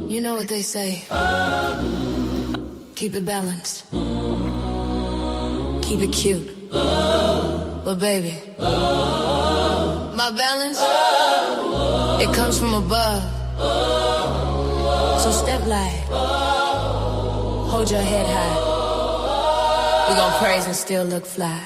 You know what they say. Keep it balanced. Keep it cute. But baby, my balance, it comes from above. So step light. Hold your head high. We gon' praise and still look fly.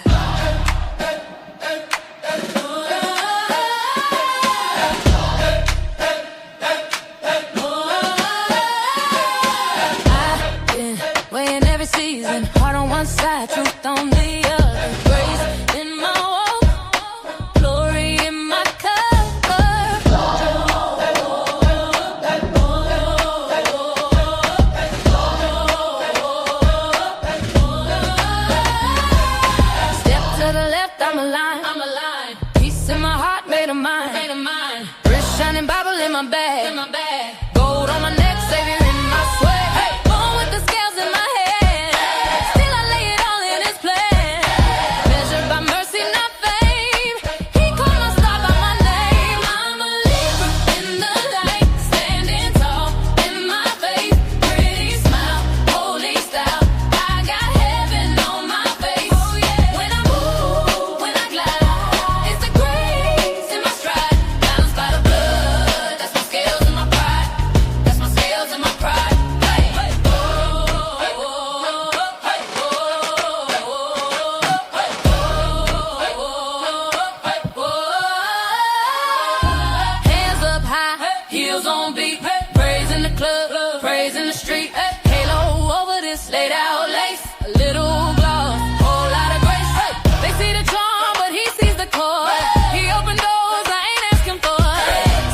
Weighing every season, heart on one side, truth on the other. Grace in my walk, glory in my cover. Step to the left, I'm aligned. Peace in my heart, made of mine. Wrist shining, Bible in my bag. Gold on my neck, Savior in my swag. Born with the scales in my head. Still I lay it all in His plan. Measured by mercy, not fame. He called my star by my name. I'm a Libra in the light, standing tall in my faith. Pretty smile, holy style. I got heaven on my face. When I move, when I glide, it's the grace in my stride. Balanced by the blood, that's my scales and my pride. That's my scales and my pride. Hey, hey, oh, hey, oh, hey, oh, hey, oh, hands up high, heels on beat, praise in the club, praise in the street. Halo over this laid out lace, a little gloss, whole lot of grace. They see the charm, but He sees the core. He opened doors I ain't asking for,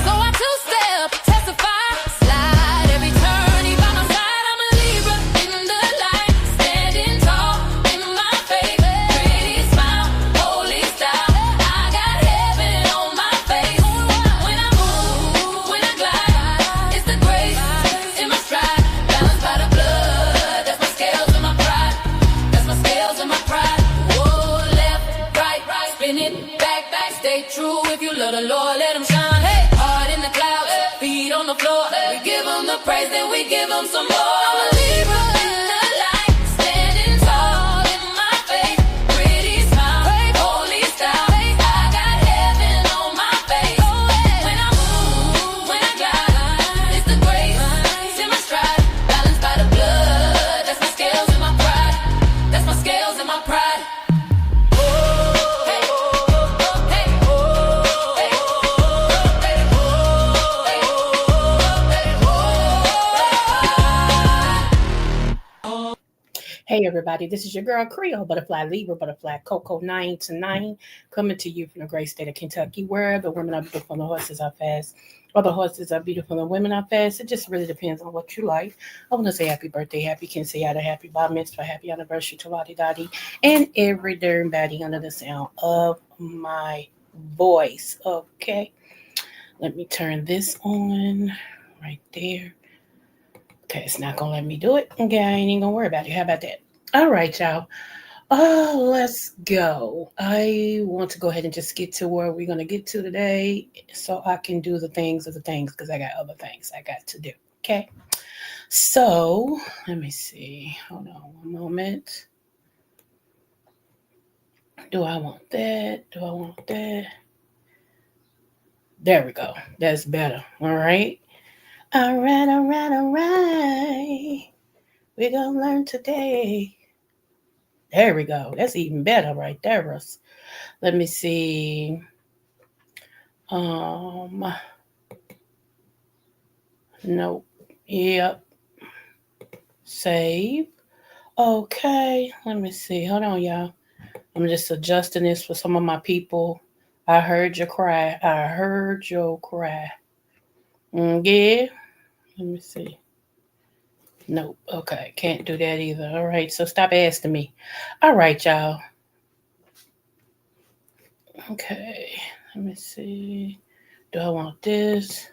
so I two-step, testify, slide every turn. He by my side. I'm a Libra in the light, standing tall in my faith. Pretty smile, holy style. I got heaven on my face. When I move, when I glide, it's the grace in my stride. Balanced by the blood, that's my scales and my pride. That's my scales and my pride. Whoa, left, right, spin it, back, stay true. If you love the Lord, let Him shine. Hey, heart in the clouds, feet on the floor. We give Him the praise, then we give Him some more. I'm a Libra in the light, standing tall in my faith. Pretty smile, holy style. I got heaven on my face. When I move, when I glide, it's the grace in my stride. Balanced by the blood, that's my scales and my pride. That's my scales and my pride. Hey everybody, this is your girl Creole, Butterfly Libra, Butterfly Coco 9 to 9, coming to you from the great state of Kentucky, where the women are beautiful and the horses are fast, or the horses are beautiful and the women are fast. It just really depends on what you like. I want to say happy birthday, happy quinceañera, happy bar mitzvah, happy anniversary to Lottie Dottie, and every darn baddie under the sound of my voice. Okay, let me turn this on right there. Okay, it's not going to let me do it. Okay, I ain't even going to worry about it. How about that? All right, y'all. Let's go. I want to go ahead and just get to where we're going to get to today so I can do the things because I got other things I got to do. Okay? So, let me see. Hold on one moment. Do I want that? Do I want that? There we go. That's better. All right. All right. We're going to learn today. There we go. That's even better right there, Russ. Let me see. Nope. Yep. Save. Okay. Let me see. Hold on, y'all. I'm just adjusting this for some of my people. I heard your cry. Yeah. Let me see. Nope. Okay. Can't do that either. All right. So stop asking me. All right, y'all. Okay. Let me see. Do I want this?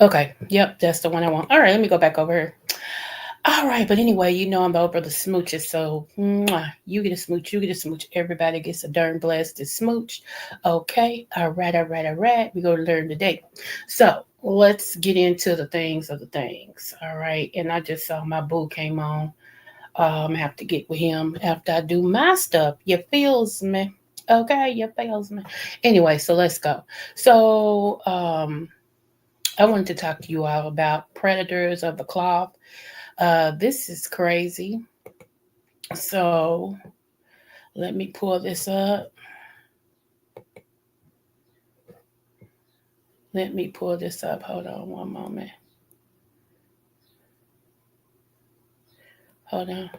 Okay. Yep. That's the one I want. All right. Let me go back over here. All All right, but anyway, you know I'm the old brother smooches, so you get a smooch, you get a smooch. Everybody gets a darn blasted smooch. Okay, all right, all right, all right. We're going to learn today. So let's get into the things of the things. All right, and I just saw my boo came on. I have to get with him after I do my stuff. You feels me? Okay, you feels me. Anyway, so let's go. So I wanted to talk to you all about predators of the cloth. This is crazy. So let me pull this up. Let me pull this up. Hold on one moment. Hold on.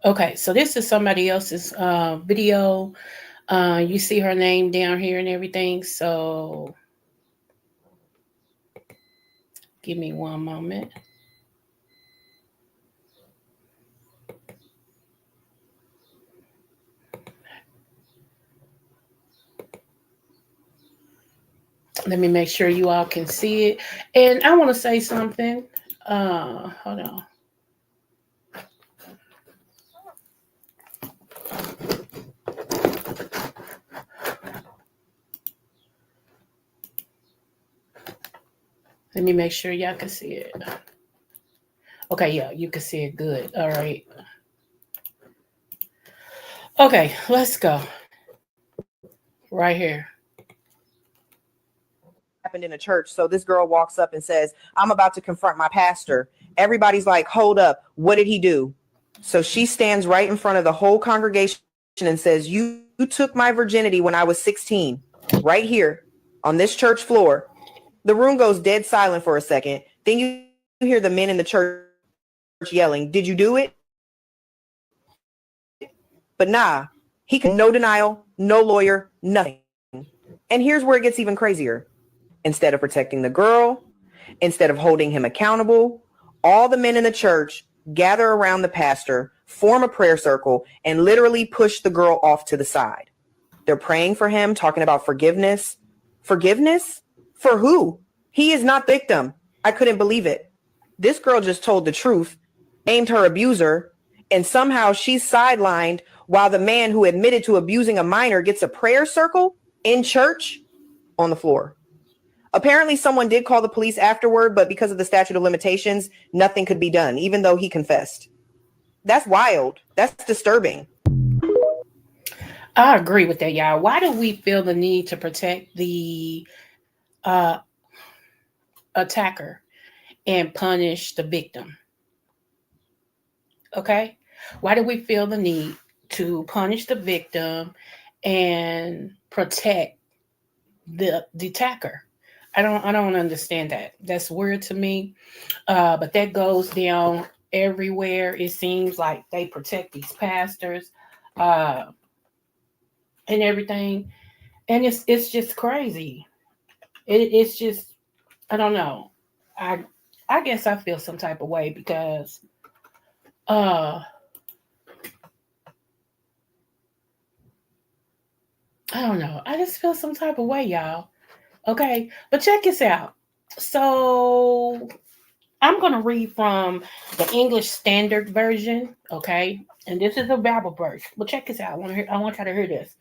Okay, so this is somebody else's video. You see her name down here and everything. So give me one moment. Let me make sure you all can see it. And I want to say something. Hold on. Let me make sure y'all can see it. Okay, yeah, you can see it good. All right. Okay, let's go. Right here. Happened in a church. So this girl walks up and says, I'm about to confront my pastor. Everybody's like, hold up. What did he do? So she stands right in front of the whole congregation and says, you took my virginity when I was 16, right here on this church floor. The room goes dead silent for a second. Then you hear the men in the church yelling, did you do it? But nah, he can no denial, no lawyer, nothing. And here's where it gets even crazier. Instead of protecting the girl, instead of holding him accountable, all the men in the church gather around the pastor, form a prayer circle, and literally push the girl off to the side. They're praying for him, talking about forgiveness. Forgiveness? For who? He is not the victim. I couldn't believe it. This girl just told the truth, aimed her abuser, and somehow she's sidelined while the man who admitted to abusing a minor gets a prayer circle in church on the floor. Apparently, someone did call the police afterward, but because of the statute of limitations, nothing could be done, even though he confessed. That's wild. That's disturbing. I agree with that, y'all. Why do we feel the need to protect the uh, attacker and punish the victim? Okay? Why do we feel the need to punish the victim and protect the attacker? I don't understand that. That's weird to me. But that goes down everywhere. It seems like they protect these pastors uh, and everything, and it's just crazy. It's just I don't know. I I guess I feel some type of way because uh I don't know. I just feel some type of way, y'all. Okay, but check this out. So I'm going to read from the English Standard Version, okay? And this is a Bible verse. But check this out. I want y'all to hear this.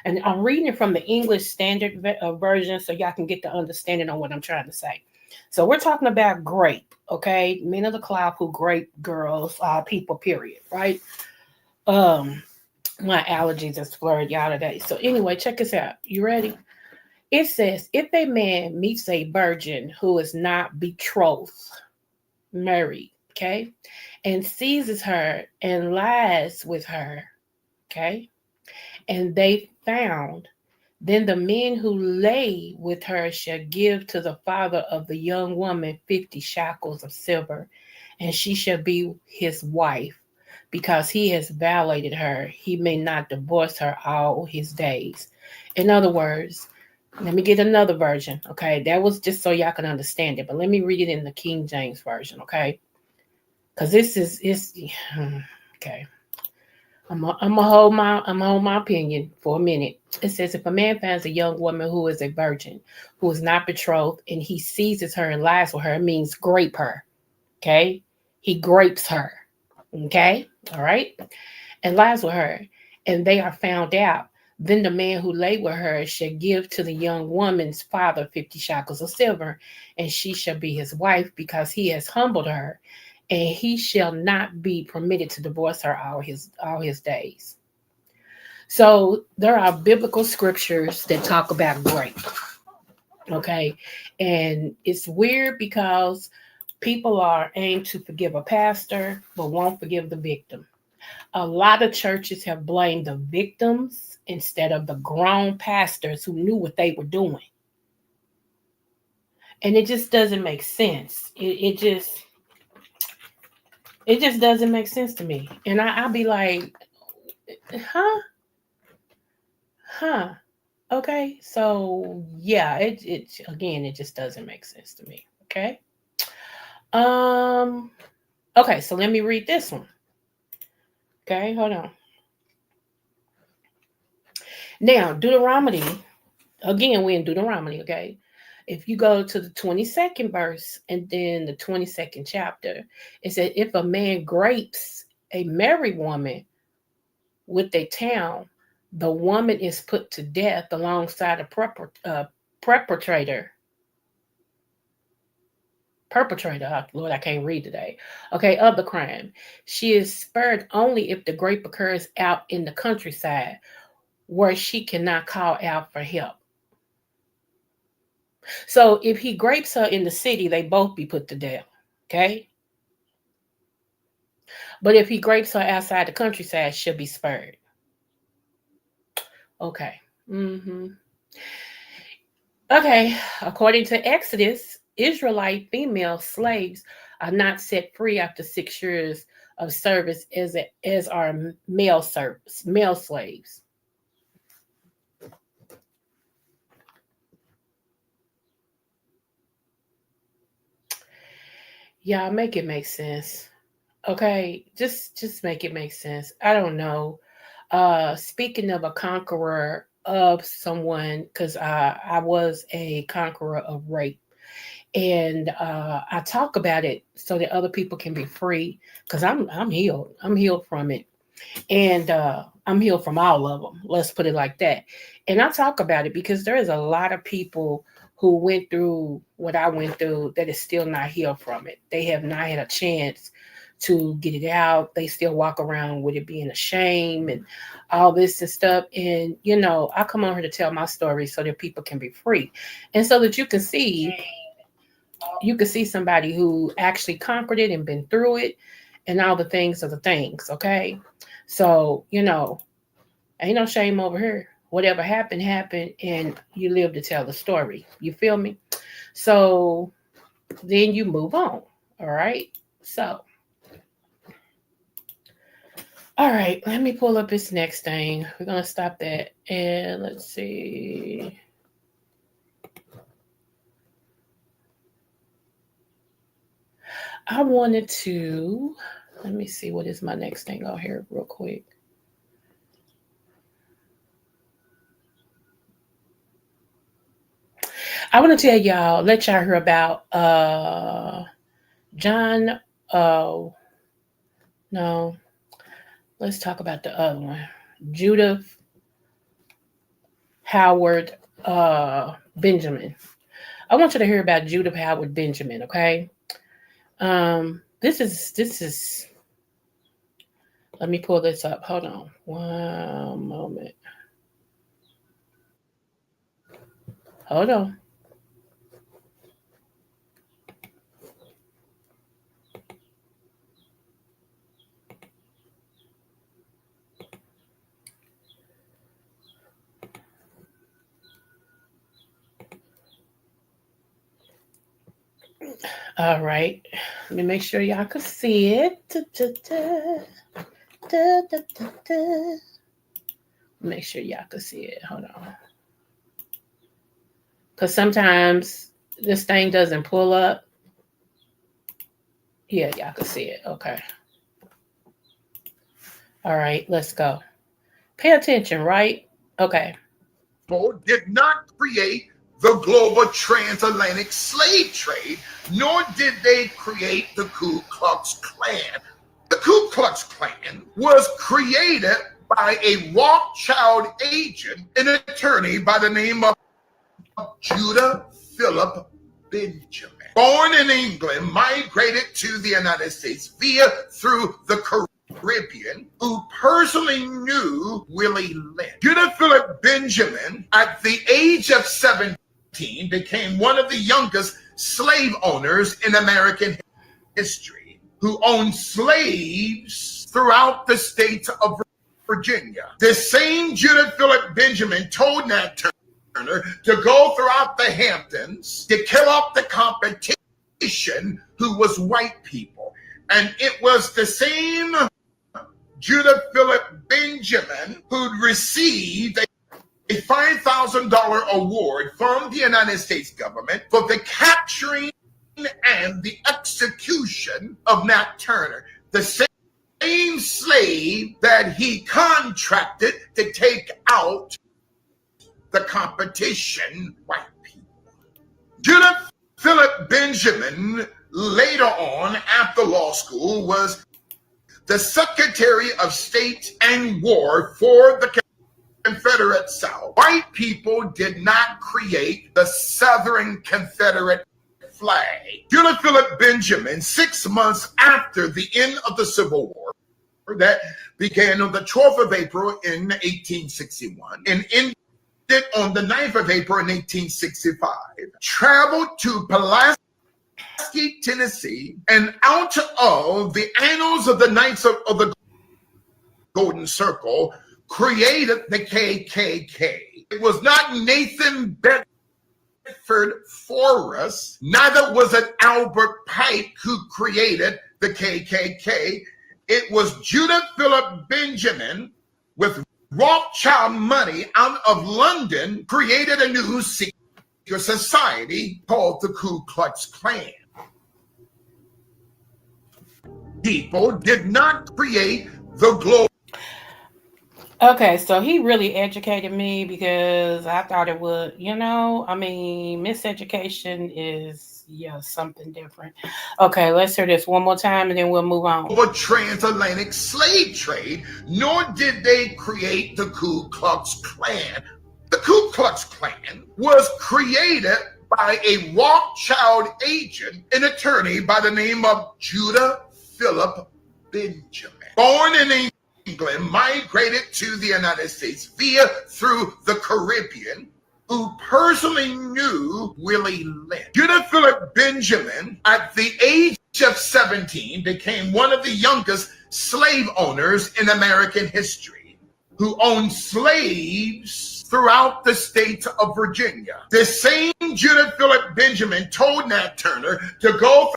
And I'm reading it from the English Standard Version so y'all can get the understanding on what I'm trying to say. So we're talking about grape, okay? Men of the cloth who grape girls, people, period, right? My allergies is flirted y'all today. So anyway, check this out. You ready? It says, if a man meets a virgin who is not betrothed, married, okay, and seizes her and lies with her, okay, and they found, then the men who lay with her shall give to the father of the young woman 50 shekels of silver, and she shall be his wife. Because he has violated her, he may not divorce her all his days. In other words, let me get another version, okay? That was just so y'all can understand it, but let me read it in the King James Version, okay? Because this is okay. I'm gonna hold my opinion for a minute. It says, if a man finds a young woman who is a virgin, who is not betrothed, and he seizes her and lies with her, it means grape her. Okay? He grapes her. Okay? All right? And lies with her, and they are found out. Then the man who lay with her shall give to the young woman's father 50 shekels of silver, and she shall be his wife, because he has humbled her, and he shall not be permitted to divorce her all his days. So there are biblical scriptures that talk about grape. Okay. And it's weird because people are aimed to forgive a pastor, but won't forgive the victim. A lot of churches have blamed the victims instead of the grown pastors who knew what they were doing. And it just doesn't make sense. It just doesn't make sense to me. And I'll be like, huh? Huh? Okay. So yeah, it again, it just doesn't make sense to me. Okay. Um, okay, so let me read this one. Okay, hold on. Now, Deuteronomy, again, we're in Deuteronomy, okay? If you go to the 22nd verse and then the 22nd chapter, it said, if a man grapes a married woman with a town, the woman is put to death alongside a perpetrator. Lord, I can't read today. Okay, of the crime. She is spared only if the grape occurs out in the countryside where she cannot call out for help. So if he grapes her in the city, they both be put to death. Okay. But if he grapes her outside the countryside, she'll be spared. Okay. Mm-hmm. Okay. According to Exodus, Israelite female slaves are not set free after 6 years of service as are male slaves. Yeah, make it make sense. Okay, just make it make sense. I don't know. Speaking of a conqueror of someone, because I was a conqueror of rape, and I talk about it so that other people can be free. Because I'm healed. I'm healed from it, and I'm healed from all of them. Let's put it like that. And I talk about it because there is a lot of people who went through what I went through that is still not healed from it. They have not had a chance to get it out. They still walk around with it being a shame and all this and stuff. And, I come on here to tell my story so that people can be free. And so that you can see somebody who actually conquered it and been through it and all the things are the things. Okay. So, ain't no shame over here. Whatever happened, and you live to tell the story. You feel me? So then you move on. All right. So, all right, let me pull up this next thing. We're going to stop that. And let's see. I wanted to, let me see what is my next thing on here real quick. I want to tell y'all, let y'all hear about John, no, let's talk about the other one. Judith Howard Benjamin. I want you to hear about Judith Howard Benjamin, okay? This is let me pull this up. Hold on one moment. Hold on. All right. Let me make sure y'all can see it. Make sure y'all can see it. Hold on. Because sometimes this thing doesn't pull up. Yeah, y'all can see it. Okay. All right, let's go. Pay attention, right? Okay. people did not create the global transatlantic slave trade, nor did they create the Ku Klux Klan. The Ku Klux Klan was created by a Rothschild agent, an attorney by the name of Judith Phillip Benjamin. Born in England, migrated to the United States through the Caribbean, who personally knew Willie Lynch. Judith Phillip Benjamin, at the age of 17, became one of the youngest slave owners in American history, who owned slaves throughout the state of Virginia. The same Judith Phillip Benjamin told Nat Turner to go throughout the Hamptons to kill off the competition, who was white people. And it was the same Judith Phillip Benjamin who'd received a $5,000 award from the United States government for the capturing and the execution of Nat Turner, the same slave that he contracted to take out the competition, white people. Judith Phillip Benjamin, later on after law school, was the Secretary of State and War for the Confederate South. White people did not create the Southern Confederate flag. Judith Phillip Benjamin, 6 months after the end of the Civil War, that began on the 12th of April in 1861 and ended on the 9th of April in 1865, traveled to Pulaski, Tennessee, and out of the annals of the Knights of the Golden Circle, created the KKK. It was not Nathan Bedford Forrest, neither was it Albert Pike who created the KKK. It was Judith Phillip Benjamin, with Rothschild money out of London, created a new secret society called the Ku Klux Klan. People did not create the global. Okay, so he really educated me, because I thought it would, miseducation is, something different. Okay, let's hear this one more time and then we'll move on. The transatlantic slave trade, nor did they create the Ku Klux Klan. The Ku Klux Klan was created by a Rothschild agent, an attorney by the name of Judith Phillip Benjamin. Born in England, migrated to the United States through the Caribbean, who personally knew Willie Lynch. Judith Phillip Benjamin, at the age of 17, became one of the youngest slave owners in American history, who owned slaves throughout the state of Virginia. The same Judith Phillip Benjamin told Nat Turner to go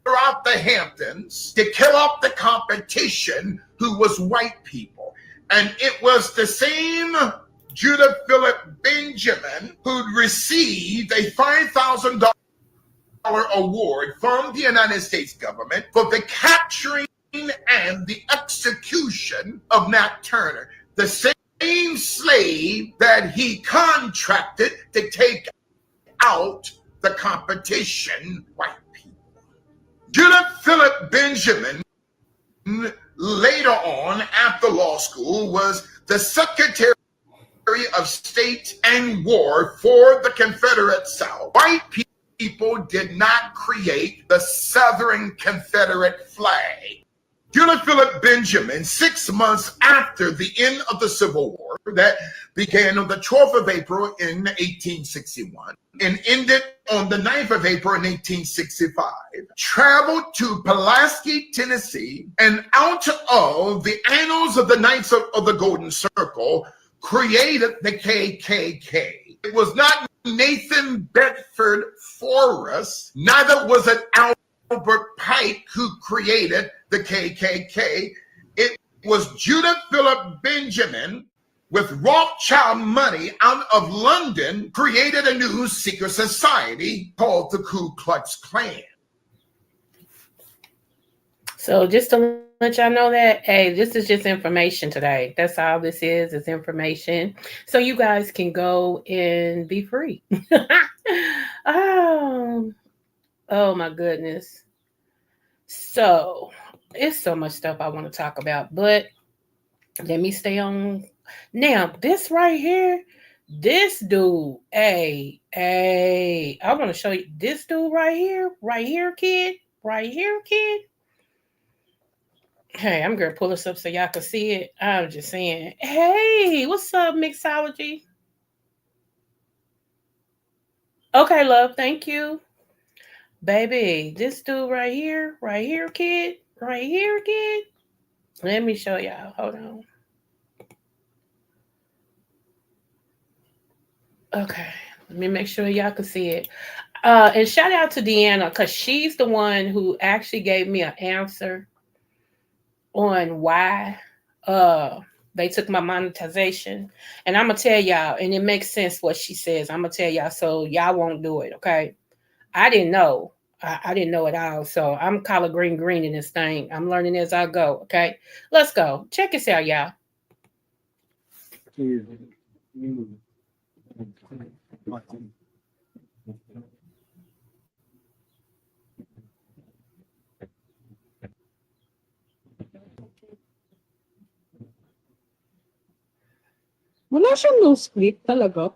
throughout the Hamptons to kill off the competition, who was white people. And it was the same Judith Phillip Benjamin who'd received a $5,000 award from the United States government for the capturing and the execution of Nat Turner, the same slave that he contracted to take out the competition, white people. Judith Phillip Benjamin, later on after law school, was the Secretary of State and War for the Confederate South. White people did not create the Southern Confederate flag. Judith Phillip Benjamin, 6 months after the end of the Civil War, that began on the 12th of April in 1861 and ended on the 9th of April in 1865, traveled to Pulaski, Tennessee, and out of the annals of the Knights of the Golden Circle, created the KKK. It was not Nathan Bedford Forrest, neither was it Albert Pike who created the KKK. It was Judith Phillip Benjamin, with Rothschild money out of London, created a new secret society called the Ku Klux Klan. So just to let y'all know that, hey, this is just information today. That's all this is information. So you guys can go and be free. um, oh my goodness. So it's so much stuff I want to talk about, but let me stay on. Now, this right here, this dude, I want to show you this dude right here, kid, right here, kid. Hey, I'm gonna pull this up so y'all can see it. I'm just saying, hey, what's up, mixology? Okay, love, thank you, baby. This dude right here, kid, right here, kid. Let me show y'all. Hold on. Okay, let me make sure y'all can see it. And shout out to Deanna because she's the one who actually gave me an answer on why uh they took my monetization. And I'm gonna tell y'all, and it makes sense what she says. I'm gonna tell y'all so y'all won't do it, okay? I didn't know. I didn't know it all. So I'm collard green in this thing. I'm learning as I go. Okay. Let's go. Check this out, y'all. Wala siyang no script talaga.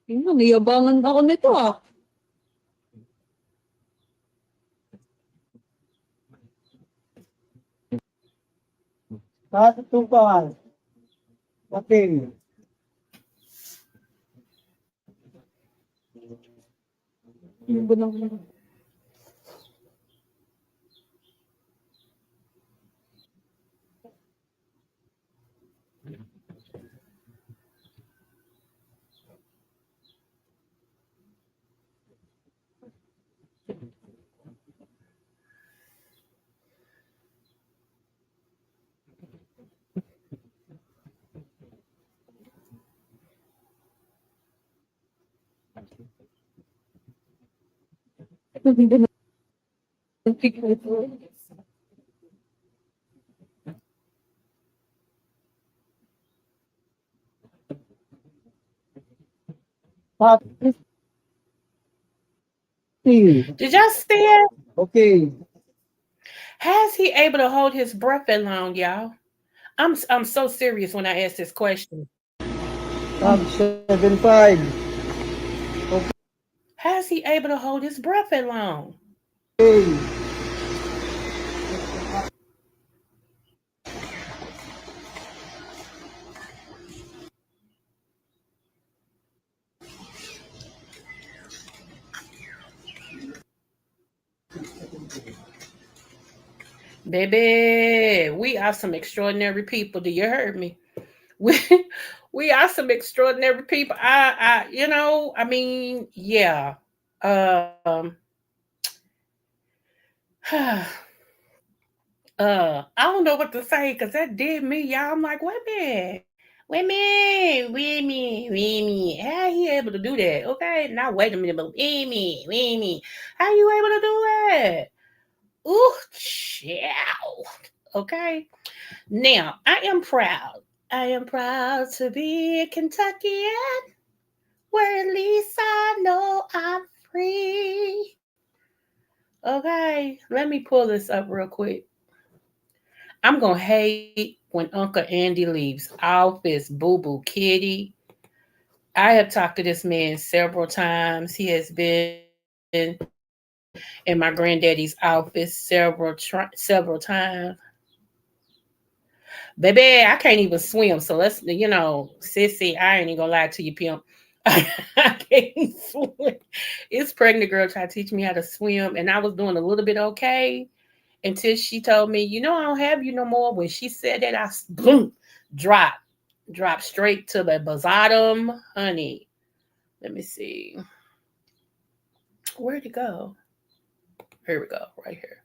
Niyabangan ako nito ah. Bakit ito pa? Okay. Yung ba naman? Did y'all see it? Okay. Has he able to hold his breath that long, y'all? I'm so serious when I ask this question. Tab 7.5. How's he able to hold his breath that long? Okay. Baby, we are some extraordinary people. Do you heard me? We we are some extraordinary people. I mean, yeah. Um I don't know what to say because that did me, y'all. I'm like, wait a minute. How he able to do that? Okay, now wait a minute, but wait a minute. How you able to do that? Ooh, child. Okay. Now, I am proud. I am proud to be a Kentuckian, where at least I know I'm free. Okay, let me pull this up real quick. I'm gonna hate when Uncle Andy leaves office, boo boo kitty. I have talked to this man several times. He has been in my granddaddy's office several times. Baby, I can't even swim. So sissy, I ain't even gonna lie to you, pimp. I can't swim. It's pregnant girl trying to teach me how to swim, and I was doing a little bit okay until she told me, I don't have you no more. When she said that, I boom, drop straight to the bottom, honey. Let me see. Where'd it go? Here we go, right here.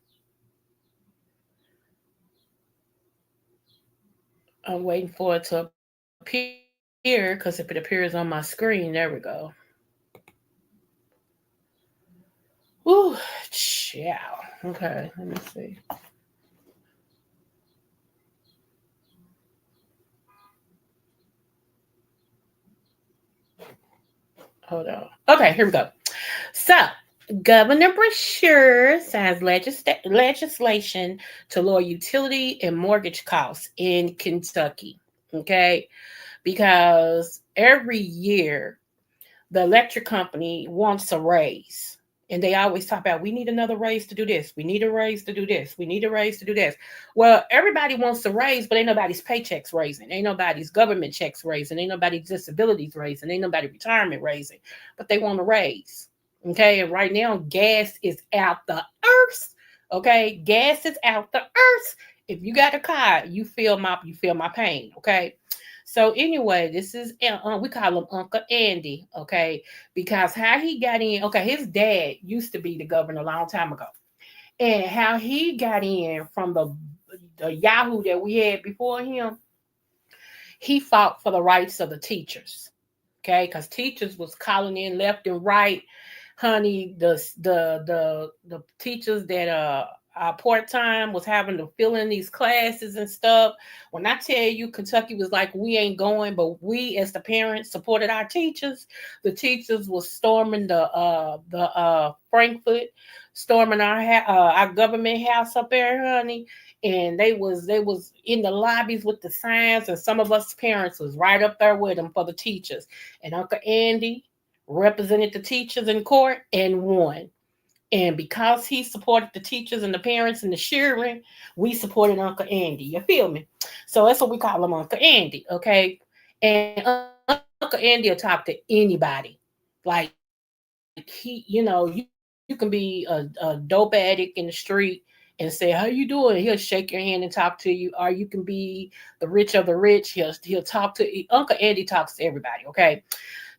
I'm waiting for it to appear because if it appears on my screen, there we go. Woo, chow. Okay, let me see. Hold on. Okay, here we go. So, Governor Breshear signs legislation to lower utility and mortgage costs in Kentucky. Okay, because every year the electric company wants a raise. And they always talk about, we need another raise to do this. We need a raise to do this. We need a raise to do this. Well, everybody wants a raise, but ain't nobody's paychecks raising. Ain't nobody's government checks raising. Ain't nobody's disabilities raising. Ain't nobody retirement raising. But they want a raise. Okay. And right now, gas is out the earth. Okay. Gas is out the earth. If you got a car, you feel my pain. Okay. So anyway, this is we call him Uncle Andy, okay? Because how he got in, okay, his dad used to be the governor a long time ago, and how he got in from the Yahoo that we had before him, he fought for the rights of the teachers, okay? Because teachers was calling in left and right, honey. The teachers that part time was having to fill in these classes and stuff. When I tell you, Kentucky was like, we ain't going, but we as the parents supported our teachers. The teachers was storming the Frankfurt, storming our government house up there, honey. And they was in the lobbies with the signs, and some of us parents was right up there with them for the teachers. And Uncle Andy represented the teachers in court and won. And because he supported the teachers and the parents and the children, we supported Uncle Andy. You feel me? So that's what we call him, Uncle Andy. Okay. And Uncle Andy will talk to anybody. Like you can be a dope addict in the street and say, "How you doing?" He'll shake your hand and talk to you. Or you can be the rich of the rich. He'll talk to Uncle Andy talks to everybody. Okay.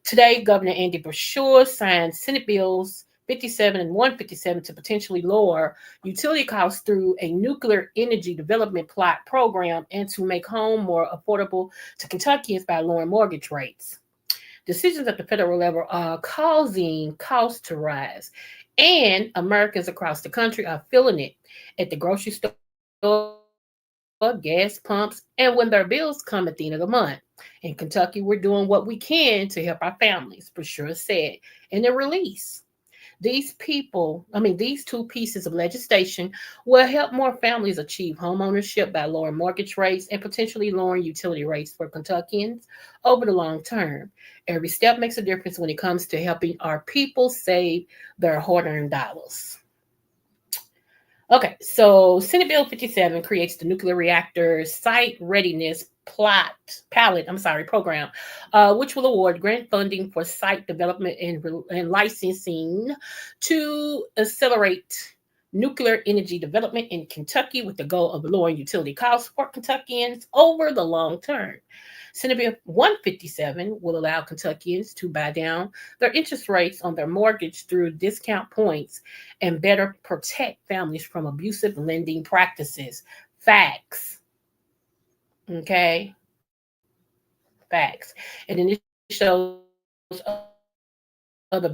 Today, Governor Andy Breshear signed Senate bills 57 and 157 to potentially lower utility costs through a nuclear energy development plot program and to make home more affordable to Kentuckians by lowering mortgage rates. Decisions at the federal level are causing costs to rise, and Americans across the country are feeling it at the grocery store, gas pumps, and when their bills come at the end of the month. In Kentucky, we're doing what we can to help our families, Breshear said in a release. These two pieces of legislation will help more families achieve homeownership by lowering mortgage rates and potentially lowering utility rates for Kentuckians over the long term. Every step makes a difference when it comes to helping our people save their hard-earned dollars. Okay, so Senate Bill 57 creates the nuclear reactor site readiness program, which will award grant funding for site development and licensing to accelerate nuclear energy development in Kentucky with the goal of lowering utility costs for Kentuckians over the long term. Senate Bill 157 will allow Kentuckians to buy down their interest rates on their mortgage through discount points and better protect families from abusive lending practices. Facts. Okay. Facts. And then it shows other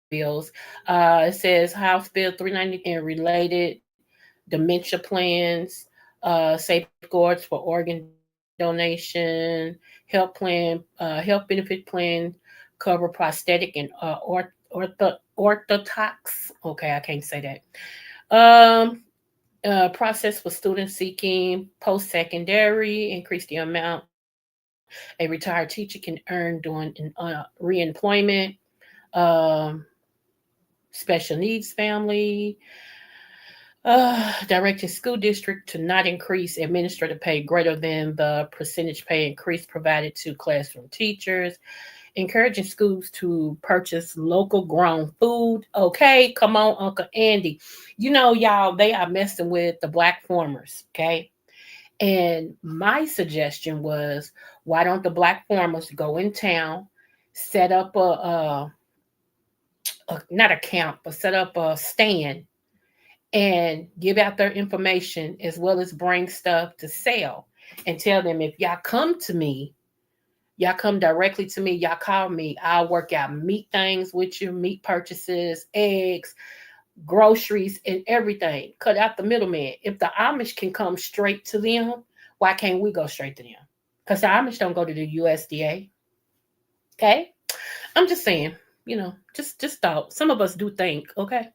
bills. It says House Bill 390 and related dementia plans, safeguards for organ donation, health benefit plan cover prosthetic and orthotox. Okay, I can't say that. Process for students seeking post-secondary, increase the amount a retired teacher can earn during reemployment. Um, Special needs family, directing school district to not increase administrative pay greater than the percentage pay increase provided to classroom teachers, encouraging schools to purchase local grown food. Okay, come on, Uncle Andy. Y'all, they are messing with the black farmers. Okay. And my suggestion was, why don't the black farmers go in town, set up not a camp, but set up a stand and give out their information as well as bring stuff to sell. and tell them, if y'all come to me, y'all come directly to me, y'all call me, I'll work out meat things with you, meat purchases, eggs, groceries, and everything. Cut out the middleman. If the Amish can come straight to them, why can't we go straight to them? Because the Amish don't go to the USDA. Okay? I'm just saying, just thought. Some of us do think, okay?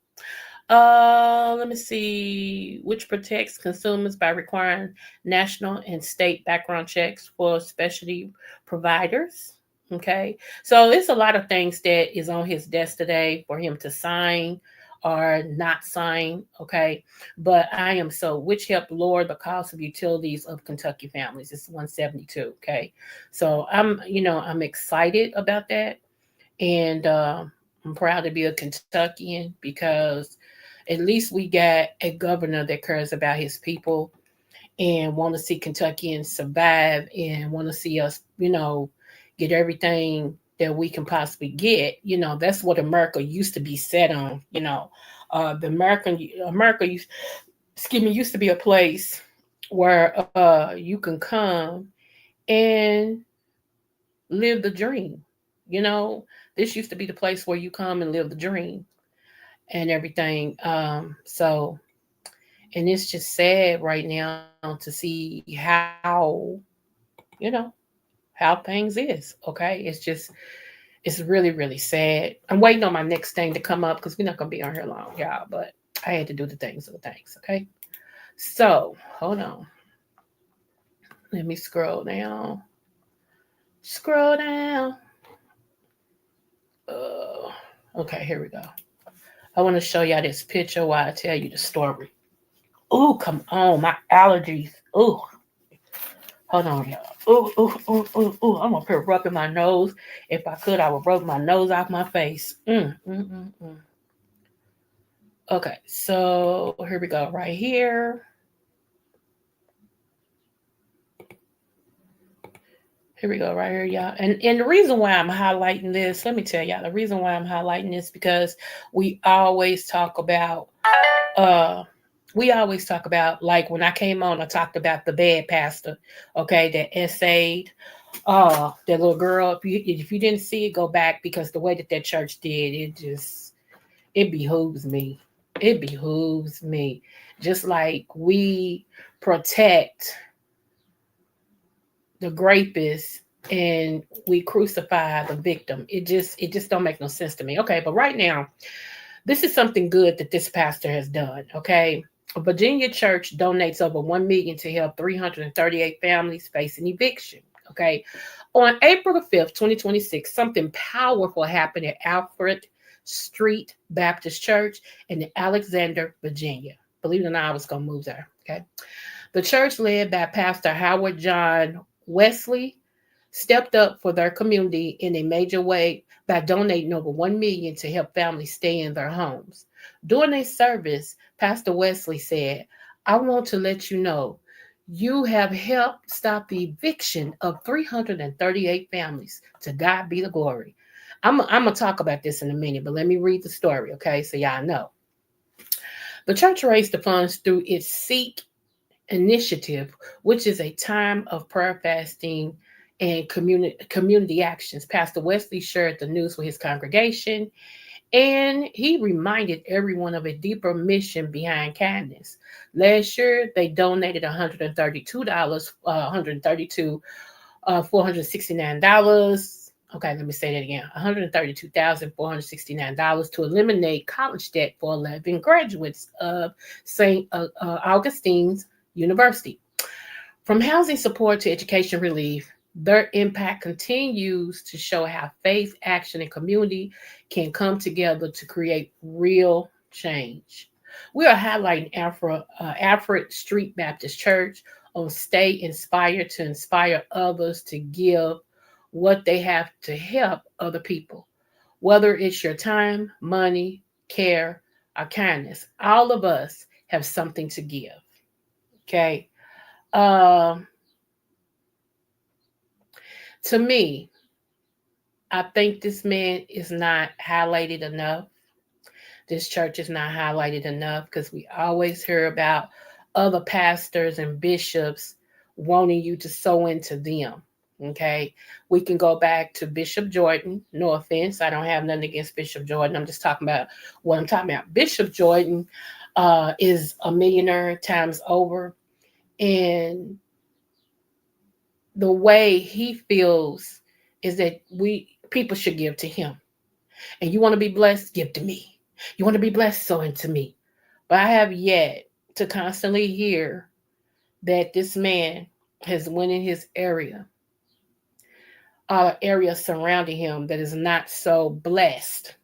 Let me see. Which protects consumers by requiring national and state background checks for specialty providers. Okay. So it's a lot of things that is on his desk today for him to sign or not sign. Okay. But I am which help lower the cost of utilities of Kentucky families. It's 172. Okay. So I'm excited about that. And I'm proud to be a Kentuckian because at least we got a governor that cares about his people and want to see Kentuckians survive and want to see us, get everything that we can possibly get. That's what America used to be set on. The America used to be a place where you can come and live the dream. This used to be the place where you come and live the dream and everything. And it's just sad right now to see how things is. Okay. It's really, really sad. I'm waiting on my next thing to come up because we're not going to be on here long, y'all, but I had to do the things. Okay. So hold on. Let me scroll down. Okay, here we go. I want to show y'all this picture while I tell you the story. Oh, come on, my allergies. Oh, hold on, y'all. Oh. I'm up here rubbing my nose. If I could, I would rub my nose off my face. Okay, so here we go, right here. Here we go, right here, y'all. And the reason why I'm highlighting this, let me tell y'all, the reason why I'm highlighting this because we always talk about, like when I came on, I talked about the bad pastor, okay, that essayed that little girl. If you didn't see it, go back because the way that church did, it behooves me. It behooves me. Just like we protect the rapist and we crucify the victim. It just don't make no sense to me. Okay, but right now, this is something good that this pastor has done. Okay. Virginia Church donates over $1 million to help 338 families facing eviction. Okay. On April the 5th, 2026, something powerful happened at Alfred Street Baptist Church in Alexander, Virginia. Believe it or not, I was going to move there. Okay. The church, led by Pastor Howard John Wesley, stepped up for their community in a major way by donating over $1 million to help families stay in their homes. During a service, Pastor Wesley said, "I want to let you know you have helped stop the eviction of 338 families. To God be the glory." I'm going to talk about this in a minute, but let me read the story, okay, so y'all know. The church raised the funds through its Seek initiative, which is a time of prayer, fasting, and community actions. Pastor Wesley shared the news with his congregation, and he reminded everyone of a deeper mission behind kindness. Last year, they donated $469. Okay, let me say that again. $132,469 to eliminate college debt for 11 graduates of St. Augustine's University. From housing support to education relief, their impact continues to show how faith, action, and community can come together to create real change. We are highlighting Alfred Street Baptist Church on Stay Inspired to inspire others to give what they have to help other people. Whether it's your time, money, care, or kindness, all of us have something to give. Okay. To me, I think this man is not highlighted enough. This church is not highlighted enough because we always hear about other pastors and bishops wanting you to sow into them. Okay. We can go back to Bishop Jordan. No offense. I don't have nothing against Bishop Jordan. I'm just talking about what I'm talking about. Bishop Jordan is a millionaire times over. And the way he feels is that people should give to him. And you want to be blessed, give to me. You want to be blessed, sow into me. But I have yet to constantly hear that this man has went in his area surrounding him that is not so blessed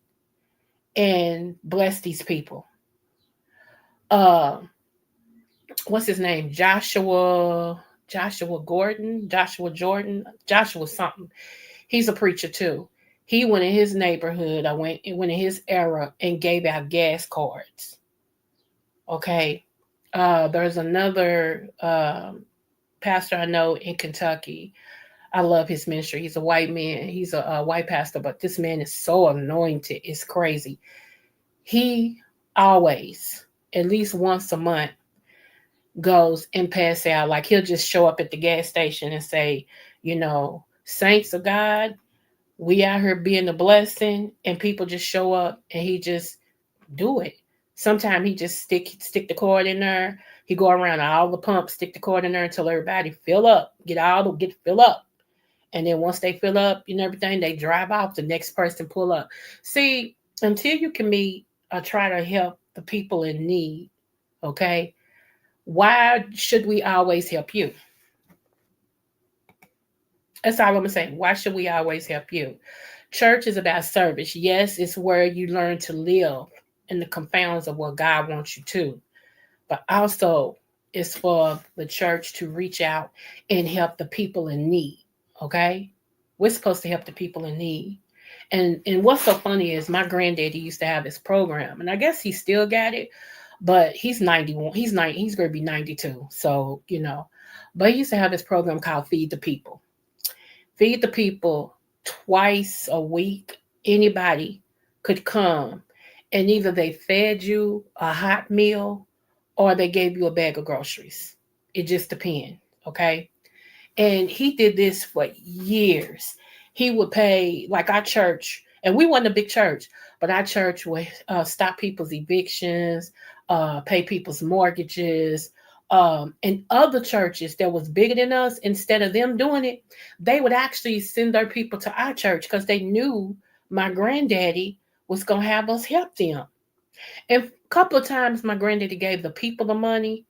and bless these people. What's his name? Joshua Jordan, Joshua something. He's a preacher too. He went in his neighborhood. Went in his era and gave out gas cards. Okay. There's another pastor I know in Kentucky. I love his ministry. He's a white man. He's a white pastor, but this man is so anointed. It's crazy. He always, at least once a month, goes and pass out. Like he'll just show up at the gas station and say, saints of God, we out here being a blessing, and people just show up and he just do it. Sometimes he just stick the cord in there. He go around all the pumps, stick the cord in there until everybody fill up, fill up. And then once they fill up and everything, they drive off, the next person pull up. See, until you can meet or try to help the people in need, okay, why should we always help you? That's all I'm going to say. Why should we always help you? Church is about service. Yes, it's where you learn to live in the confounds of what God wants you to. But also, it's for the church to reach out and help the people in need. Okay? We're supposed to help the people in need. And what's so funny is my granddaddy used to have this program, and I guess he still got it, but he's 91. He's going to be 92. So, but he used to have this program called Feed the People. Feed the People twice a week. Anybody could come, and either they fed you a hot meal or they gave you a bag of groceries. It just depends. Okay. And he did this for years. He would pay, like our church, and we wasn't a big church, but our church would stop people's evictions, pay people's mortgages, and other churches that was bigger than us, instead of them doing it, they would actually send their people to our church because they knew my granddaddy was going to have us help them. And a couple of times my granddaddy gave the people the money,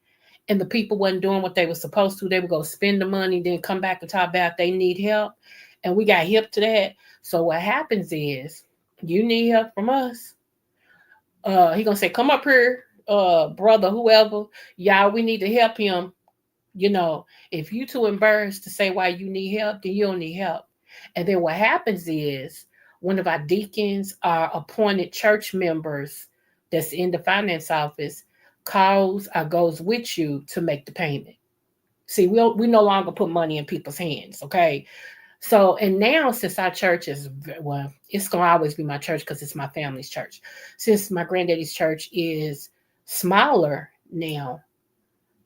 and the people wasn't doing what they were supposed to. They would go spend the money, then come back and talk about they need help. And we got hip to that. So what happens is, you need help from us. He going to say, come up here, brother, whoever. Y'all, we need to help him. If you too embarrassed to say why you need help, then you don't need help. And then what happens is, one of our deacons, our appointed church members that's in the finance office, calls or goes with you to make the payment. See, we no longer put money in people's hands, okay? So, and now since our church is, well, it's going to always be my church because it's my family's church. Since my granddaddy's church is smaller now,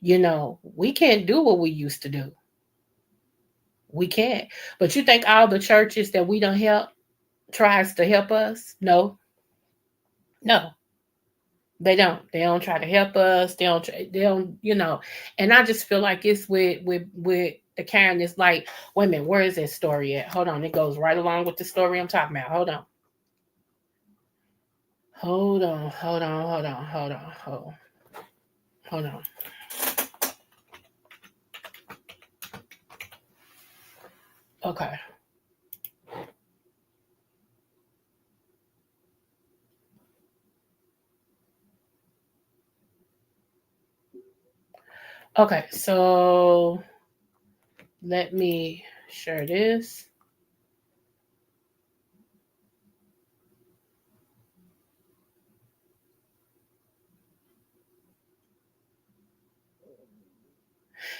we can't do what we used to do. We can't. But you think all the churches that we don't help tries to help us? No. They don't. They don't try to help us. They don't, and I just feel like it's with the Karen. It's like, wait a minute, where is that story at? Hold on. It goes right along with the story I'm talking about. Hold on. Okay. Okay, so let me share this.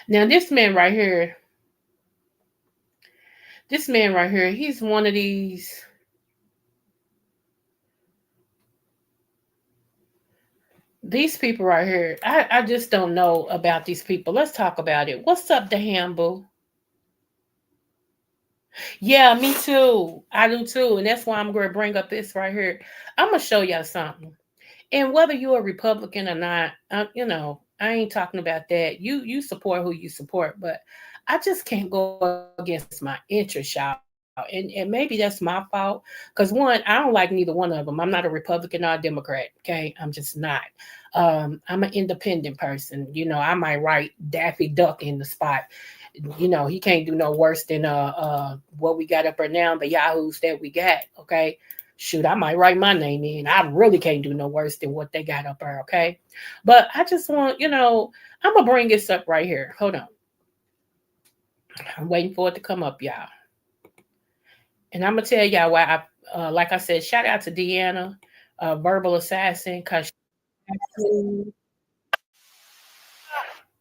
Now, this man right here, he's one of these. these people right here, I just don't know about these people. Let's talk about it. What's up, Deham Boo? Yeah, me too. I do too. And that's why I'm going to bring up this right here. I'm going to show y'all something. And whether you're a Republican or not, I ain't talking about that. You support who you support, but I just can't go against my interests, y'all. And maybe that's my fault. Because one, I don't like neither one of them. I'm not a Republican or a Democrat. Okay. I'm just not. I'm an independent person. I might write Daffy Duck in the spot. He can't do no worse than what we got up there now, the Yahoos that we got. Okay. Shoot, I might write my name in. I really can't do no worse than what they got up there, okay? But I just want, I'm going to bring this up right here. Hold on. I'm waiting for it to come up, y'all. And I'm going to tell y'all why like I said, shout out to Deanna, Verbal Assassin, because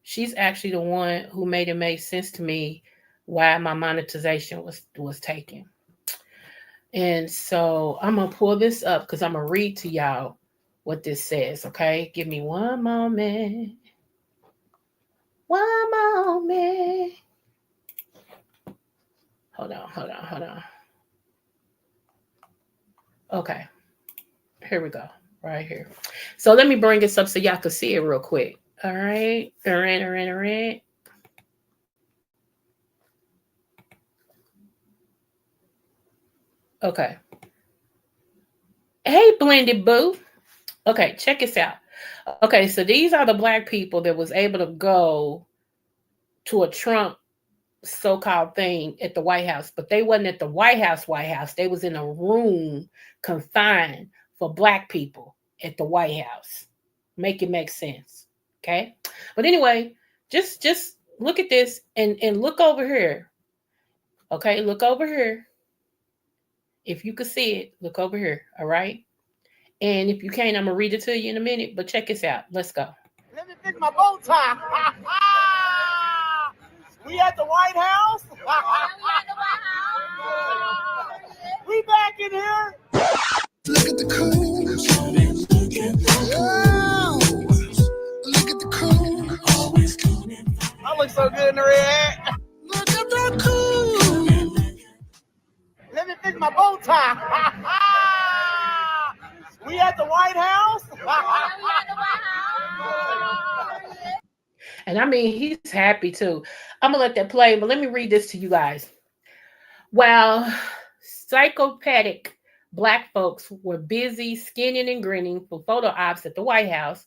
she's actually the one who made it make sense to me why my monetization was taken. And so I'm going to pull this up because I'm going to read to y'all what this says, okay? Give me one moment. One moment. Hold on. Okay. Here we go. Right here. So let me bring this up so y'all can see it real quick. All right. All right. Okay. Hey, Blended Boo. Okay, check this out. Okay, so these are the Black people that was able to go to a Trump so-called thing at the White House, but they wasn't at the White House. They was in a room confined for Black people at the White House. Make it make sense. Okay. But anyway, just look at this and look over here. Okay, look over here. If you could see it, look over here. All right. And if you can't, I'm gonna read it to you in a minute. But check this out. Let's go. Let me fix my bow tie. We at the White House. We back in here. Look at the cool. Look at the cool. I look so good in the red. Look at the cool. Let me fix my bow tie. We at the White House. And I mean, he's happy too. I'm gonna let that play, but let me read this to you guys. While psychopathic Black folks were busy skinning and grinning for photo ops at the White House,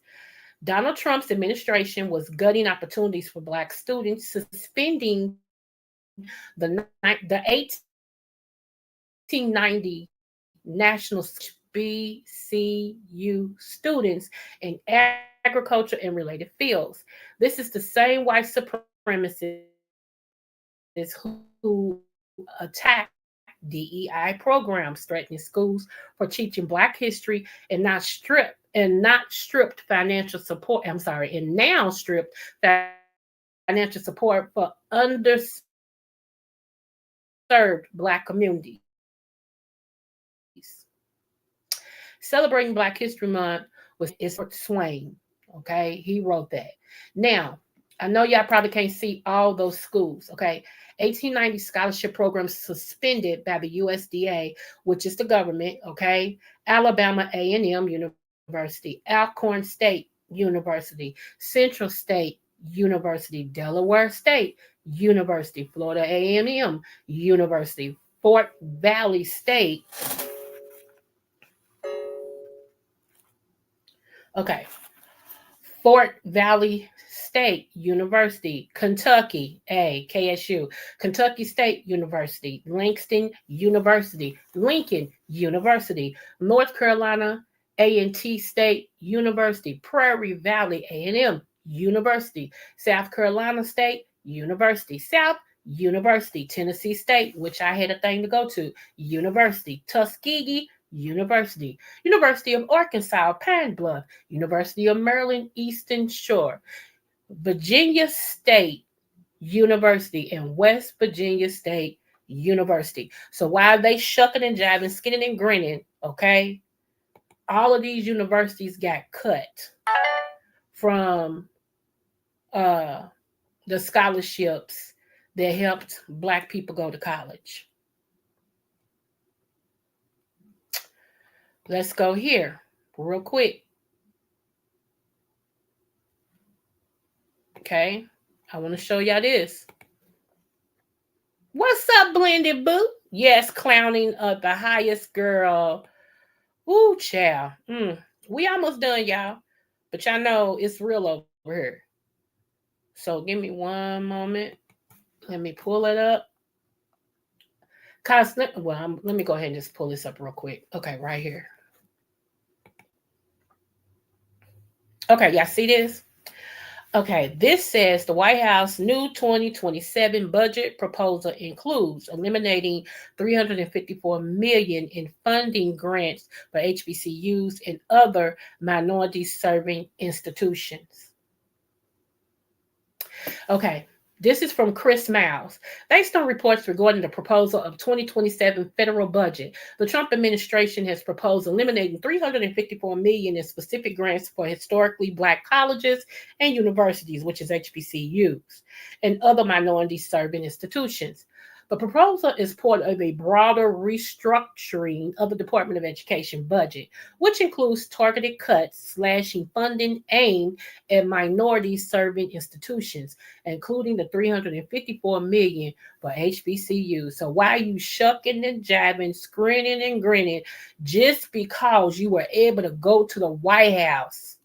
Donald Trump's administration was gutting opportunities for Black students, suspending the 1890 national BCU students in agriculture and related fields. This is the same white supremacists who attack DEI programs, threatening schools for teaching Black history and not stripped financial support. And now stripped financial support for underserved Black communities. Celebrating Black History Month was Isford Swain. Okay, he wrote that. Now, I know y'all probably can't see all those schools. Okay, 1890 scholarship programs suspended by the USDA, which is the government. Okay, Alabama A&M University, Alcorn State University, Central State University, Delaware State University, Florida A&M University, Fort Valley State. Okay. Fort Valley State University, Kentucky, KSU, Kentucky State University, Langston University, Lincoln University, North Carolina A&T State University, Prairie Valley A&M University, South Carolina State University, South University, Tennessee State, which I had a thing to go to, University, Tuskegee University, University of Arkansas, Pine Bluff, University of Maryland, Eastern Shore, Virginia State University, and West Virginia State University. So while they shucking and jiving, skinning and grinning, okay, all of these universities got cut. from the scholarships that helped Black people go to college. Let's go here real quick. Okay, I want to show y'all this. What's up, Blended Boo? Yes, clowning of the highest girl. Ooh, child. We almost done, y'all. But y'all know it's real over here. So give me one moment. Let me pull it up. Let me go ahead and just pull this up real quick. Okay, right here. Okay, y'all see this? Okay, this says the White House new 2027 budget proposal includes eliminating $354 million in funding grants for HBCUs and other minority-serving institutions. Okay, this is from Chris Miles. Based on reports regarding the proposal of 2027 federal budget, the Trump administration has proposed eliminating $354 million in specific grants for historically Black colleges and universities, which is HBCUs, and other minority-serving institutions. The proposal is part of a broader restructuring of the Department of Education budget, which includes targeted cuts, slashing funding aimed at minority-serving institutions, including the $354 million for HBCUs. So why are you shucking and jabbing, grinning and grinning just because you were able to go to the White House?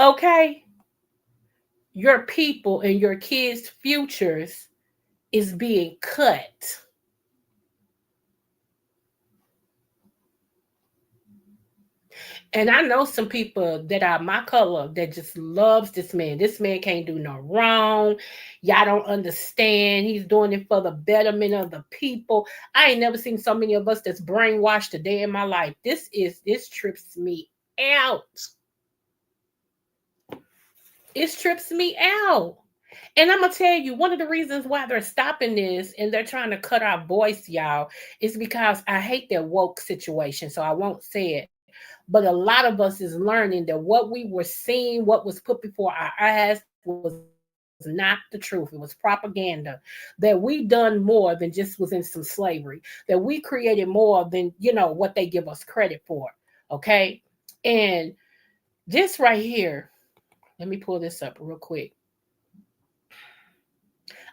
Okay? Your people and your kids' futures is being cut. And I know some people that are my color that just loves this man. This man can't do no wrong. Y'all don't understand. He's doing it for the betterment of the people. I ain't never seen so many of us that's brainwashed a day in my life. This trips me out. It trips me out. And I'm going to tell you, one of the reasons why they're stopping this and they're trying to cut our voice, y'all, is because I hate their woke situation, so I won't say it. But a lot of us is learning that what we were seeing, what was put before our eyes was not the truth. It was propaganda. That we done more than just was in some slavery. That we created more than, what they give us credit for. Okay? And this right here, let me pull this up real quick.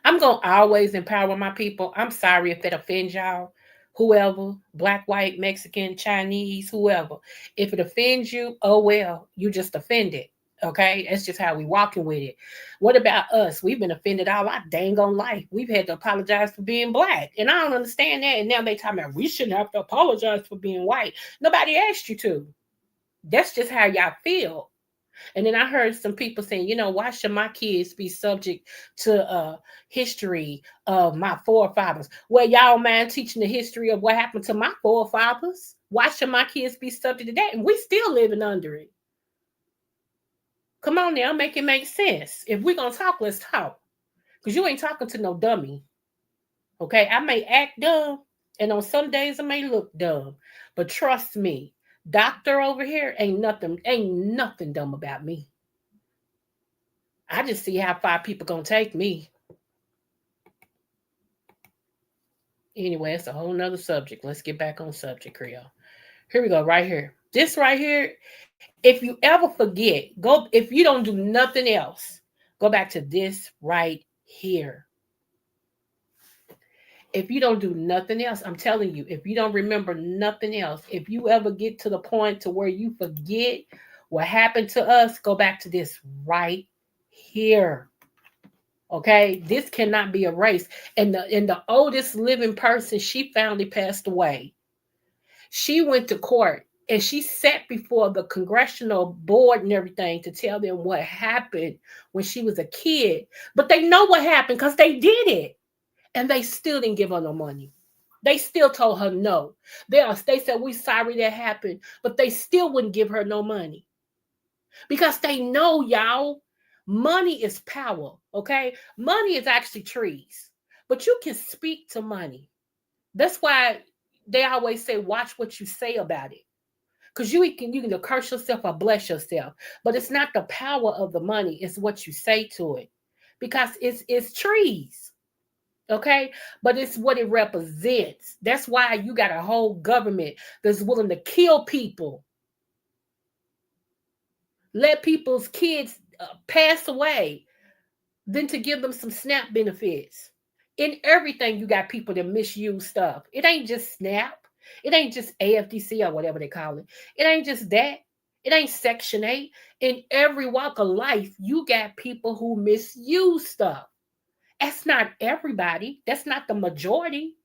I'm going to always empower my people. I'm sorry if that offends y'all. Whoever, Black, white, Mexican, Chinese, whoever. If it offends you, oh well, you just offended. Okay? That's just how we walking with it. What about us? We've been offended all our dang on life. We've had to apologize for being Black. And I don't understand that. And now they talking about we shouldn't have to apologize for being white. Nobody asked you to. That's just how y'all feel. And then I heard some people saying, why should my kids be subject to history of my forefathers? Well, y'all mind teaching the history of what happened to my forefathers? Why should my kids be subject to that? And we still living under it. Come on now, make it make sense. If we're going to talk, let's talk. Because you ain't talking to no dummy. Okay, I may act dumb, and on some days I may look dumb. But trust me, doctor over here ain't nothing dumb about me. I just see how far people gonna take me. Anyway, it's a whole nother subject. Let's get back on subject, Creole. Here we go, right here. This right here, if you ever forget, if you don't do nothing else, go back to this right here. If you don't do nothing else, I'm telling you, if you don't remember nothing else, if you ever get to the point to where you forget what happened to us, go back to this right here. Okay, this cannot be erased. And the oldest living person, she finally passed away. She went to court and she sat before the congressional board and everything to tell them what happened when she was a kid. But they know what happened because they did it. And they still didn't give her no money. They still told her no. They said, we're sorry that happened, but they still wouldn't give her no money. Because they know, y'all, money is power, okay? Money is actually trees, but you can speak to money. That's why they always say, watch what you say about it. Because you can curse yourself or bless yourself. But it's not the power of the money, it's what you say to it. Because it's trees. Okay? But it's what it represents. That's why you got a whole government that's willing to kill people. Let people's kids pass away than to give them some SNAP benefits. In everything, you got people that misuse stuff. It ain't just SNAP. It ain't just AFDC or whatever they call it. It ain't just that. It ain't Section 8. In every walk of life, you got people who misuse stuff. That's not everybody. That's not the majority.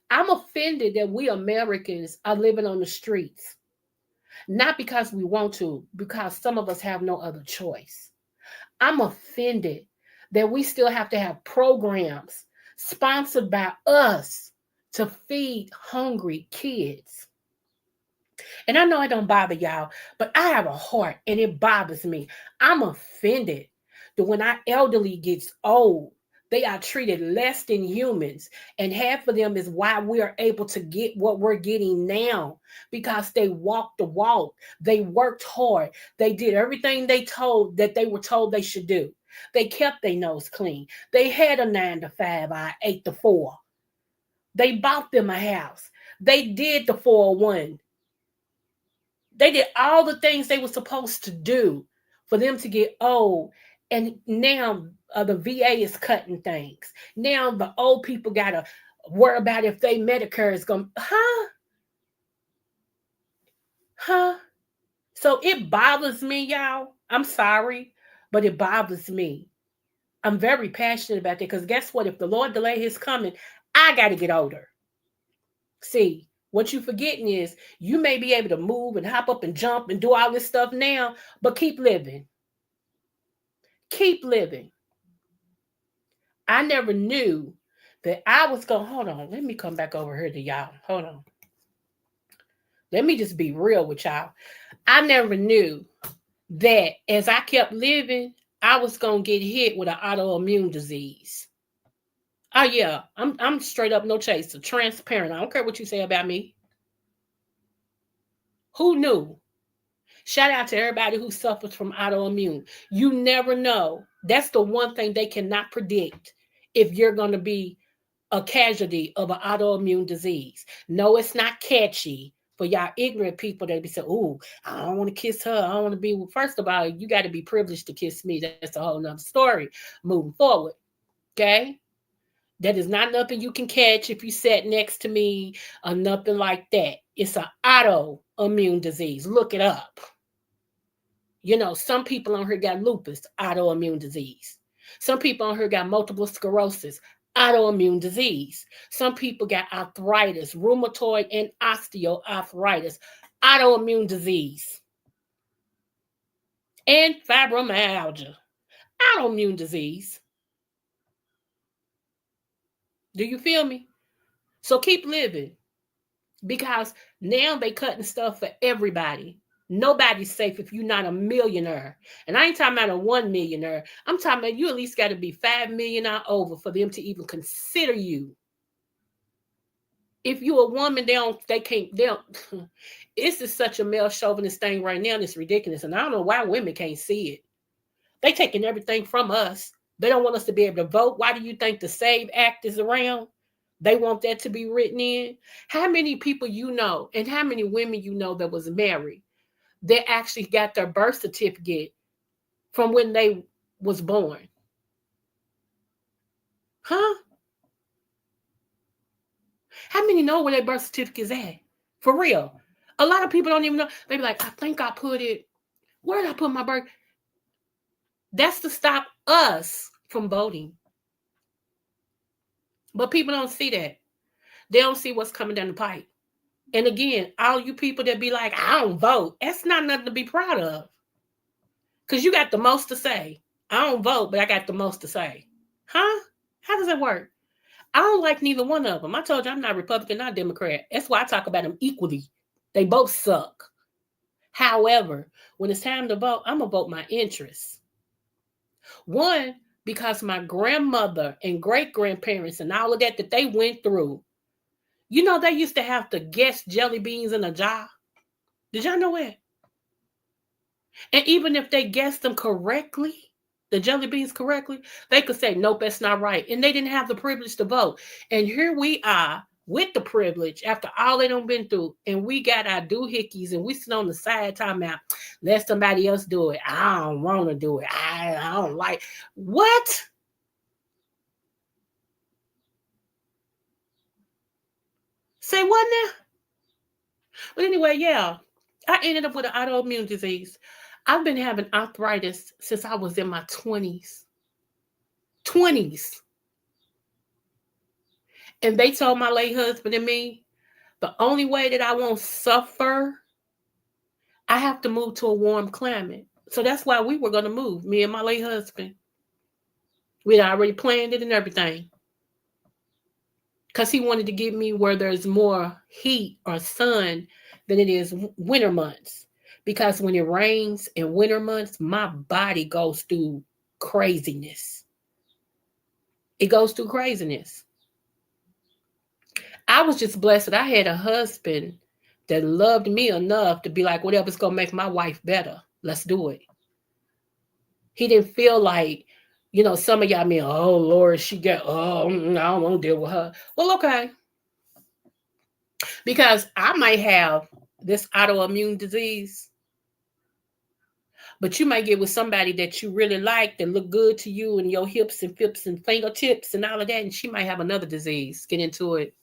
I'm offended that we Americans are living on the streets. Not because we want to, because some of us have no other choice. I'm offended that we still have to have programs sponsored by us to feed hungry kids. And I know it don't bother y'all, but I have a heart and it bothers me. I'm offended that when our elderly gets old, they are treated less than humans. And half of them is why we are able to get what we're getting now, because they walked the walk. They worked hard. They did everything they were told they should do. They kept their nose clean. They had a 9 to 5 or 8 to 4. They bought them a house. They did the 401. They did all the things they were supposed to do for them to get old. And now the VA is cutting things. Now the old people got to worry about if they Medicare is going, So it bothers me, y'all. I'm sorry, but it bothers me. I'm very passionate about that because guess what? If the Lord delay his coming, I got to get older. See, what you forgetting is you may be able to move and hop up and jump and do all this stuff now, but keep living. Keep living. I never knew that I was going, hold on, let me come back over here to y'all. Hold on. Let me just be real with y'all. I never knew that as I kept living, I was going to get hit with an autoimmune disease. Oh, yeah, I'm straight up no chaser, transparent. I don't care what you say about me. Who knew? Shout out to everybody who suffers from autoimmune. You never know. That's the one thing they cannot predict, if you're going to be a casualty of an autoimmune disease. No, it's not catchy for y'all ignorant people that be saying, "Oh, I don't want to kiss her. I don't want to be." First of all, you got to be privileged to kiss me. That's a whole nother story moving forward. Okay? That is not nothing you can catch if you sat next to me or nothing like that. It's an autoimmune disease. Look it up. You know, some people on here got lupus, autoimmune disease. Some people on here got multiple sclerosis, autoimmune disease. Some people got arthritis, rheumatoid and osteoarthritis, autoimmune disease. And fibromyalgia, autoimmune disease. Do you feel me? So keep living, because now they cutting stuff for everybody. Nobody's safe if you're not a millionaire. And I ain't talking about a 1 millionaire. I'm talking about you at least got to be 5 million or over for them to even consider you. If you're a woman, they can't. It's just such a male chauvinist thing right now, and it's ridiculous. And I don't know why women can't see it. They taking everything from us. They don't want us to be able to vote. Why do you think the SAVE Act is around? They want that to be written in. How many people you know and how many women you know that was married that actually got their birth certificate from when they was born? Huh? How many know where their birth certificate is at? For real. A lot of people don't even know. They be like, I think I put it, where did I put my birth? That's to stop us from voting. But people don't see that. They don't see what's coming down the pipe. And again, all you people that be like, I don't vote, that's not nothing to be proud of. Because you got the most to say. I don't vote, but I got the most to say. Huh? How does that work? I don't like neither one of them. I told you I'm not Republican, not Democrat. That's why I talk about them equally. They both suck. However, when it's time to vote, I'm going to vote my interests. One, because my grandmother and great-grandparents and all of that they went through, you know, they used to have to guess jelly beans in a jar. Did y'all know that? And even if they guessed them correctly, the jelly beans correctly, they could say, nope, that's not right. And they didn't have the privilege to vote. And here we are with the privilege after all they done been through. And we got our doohickeys and we sit on the side talking about, let somebody else do it. I don't want to do it. I don't like. What? Say what now? But anyway, yeah, I ended up with an autoimmune disease. I've been having arthritis since I was in my 20s. 20s. And they told my late husband and me, the only way that I won't suffer, I have to move to a warm climate. So that's why we were going to move, me and my late husband. We'd already planned it and everything. Because he wanted to get me where there's more heat or sun than it is winter months. Because when it rains in winter months, my body goes through craziness. It goes through craziness. I was just blessed that I had a husband that loved me enough to be like, whatever's going to make my wife better, let's do it. He didn't feel like, you know, some of y'all mean, oh, Lord, she got, I don't want to deal with her. Well, okay. Because I might have this autoimmune disease, but you might get with somebody that you really like, that look good to you and your hips and fips and fingertips and all of that, and she might have another disease. Get into it.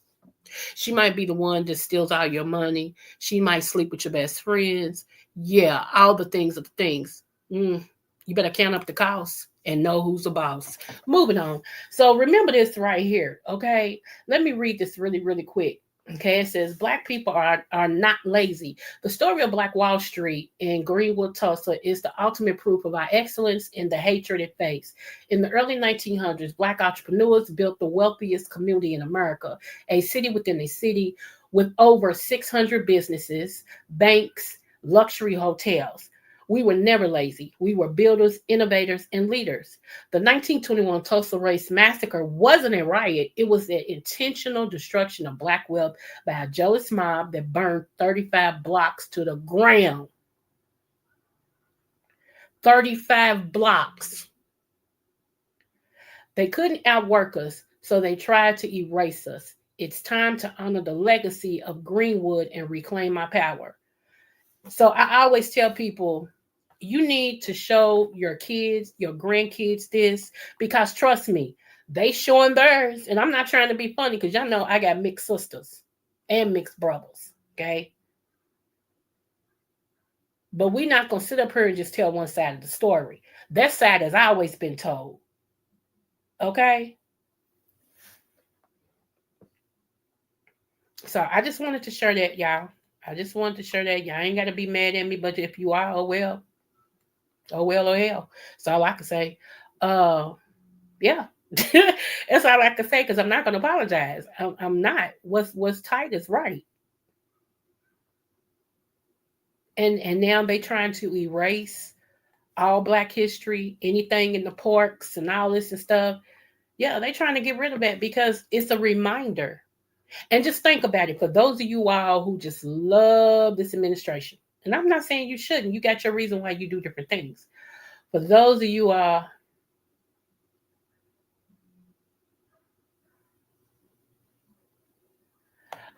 She might be the one that steals all your money. She might sleep with your best friends. Yeah, all the things are the things. You better count up the costs and know who's the boss. Moving on. So remember this right here, okay? Let me read this really, really quick. Okay, it says, Black people are not lazy. The story of Black Wall Street in Greenwood, Tulsa is the ultimate proof of our excellence in the hatred it faced. In the early 1900s, Black entrepreneurs built the wealthiest community in America, a city within a city with over 600 businesses, banks, luxury hotels. We were never lazy. We were builders, innovators, and leaders. The 1921 Tulsa Race Massacre wasn't a riot. It was the intentional destruction of Black wealth by a jealous mob that burned 35 blocks to the ground. 35 blocks. They couldn't outwork us, so they tried to erase us. It's time to honor the legacy of Greenwood and reclaim our power. So I always tell people, you need to show your kids, your grandkids this, because trust me, they showing theirs. And I'm not trying to be funny because y'all know I got mixed sisters and mixed brothers, okay? But we're not going to sit up here and just tell one side of the story. That side has always been told, okay? So I just wanted to share that, y'all. I just wanted to share that. Y'all ain't got to be mad at me, but if you are, oh well. Oh well, oh hell. That's all I can say. Yeah. That's all I can say because I'm not going to apologize. I'm not. What's tight is right. And now they trying to erase all Black history, anything in the parks and all this and stuff. Yeah, they trying to get rid of that because it's a reminder. And just think about it. For those of you all who just love this administration, and I'm not saying you shouldn't. You got your reason why you do different things. For those of you that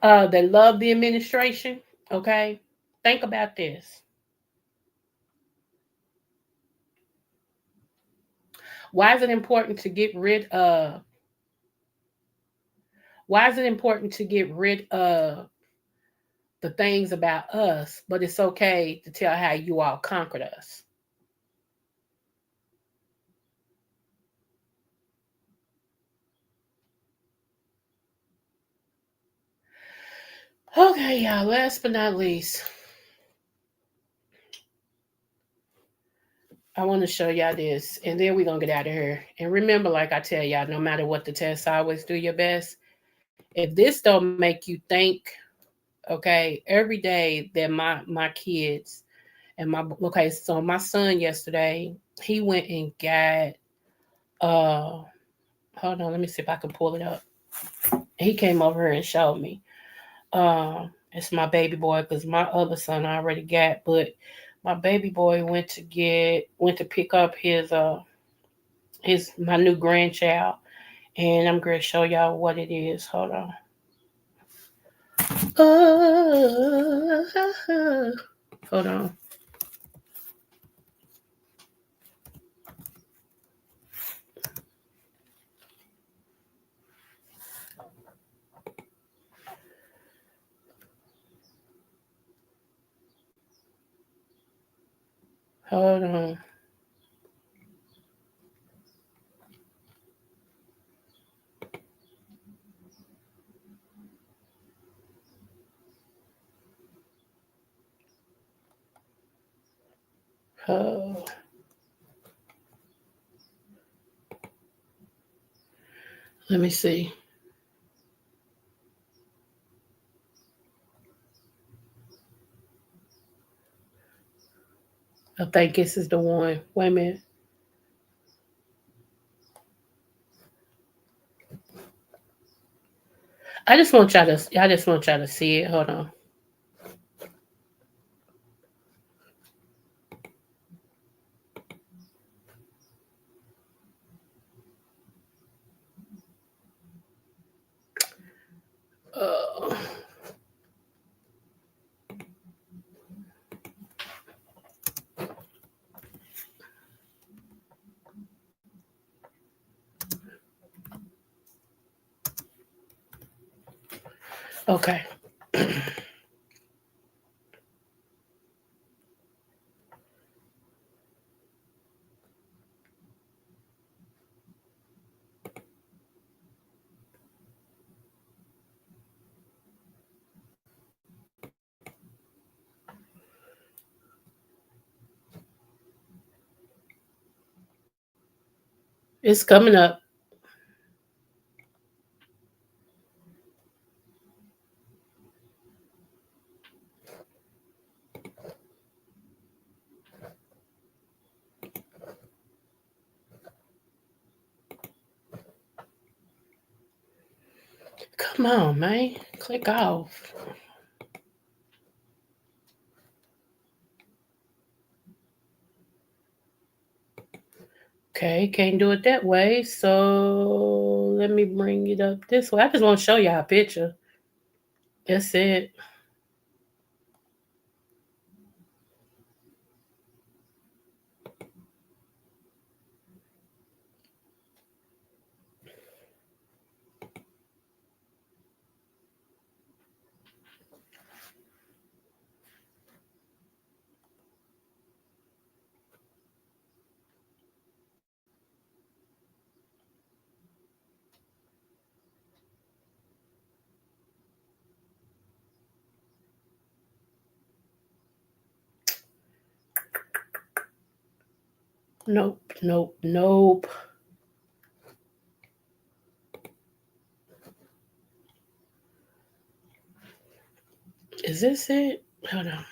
love the administration, okay, think about this. Why is it important to get rid of? Why is it important to get rid of the things about us, but it's okay to tell how you all conquered us? Okay, y'all, last but not least, I want to show y'all this, and then we're going to get out of here. And remember, like I tell y'all, no matter what the test, always do your best. If this don't make you think, okay, every day that my kids and so my son yesterday, he went and got, hold on, let me see if I can pull it up. He came over here and showed me. It's my baby boy because my other son I already got, but my baby boy went to pick up his my new grandchild, and I'm gonna show y'all what it is. Hold on. Hold on. Hold on. Oh. Let me see. I think this is the one. Wait a minute. I just want y'all to see it. Hold on. Okay. It's coming up. Come on, man. Click off. Okay, can't do it that way. So let me bring it up this way. I just want to show y'all a picture. That's it. Nope. Is this it? Hold on.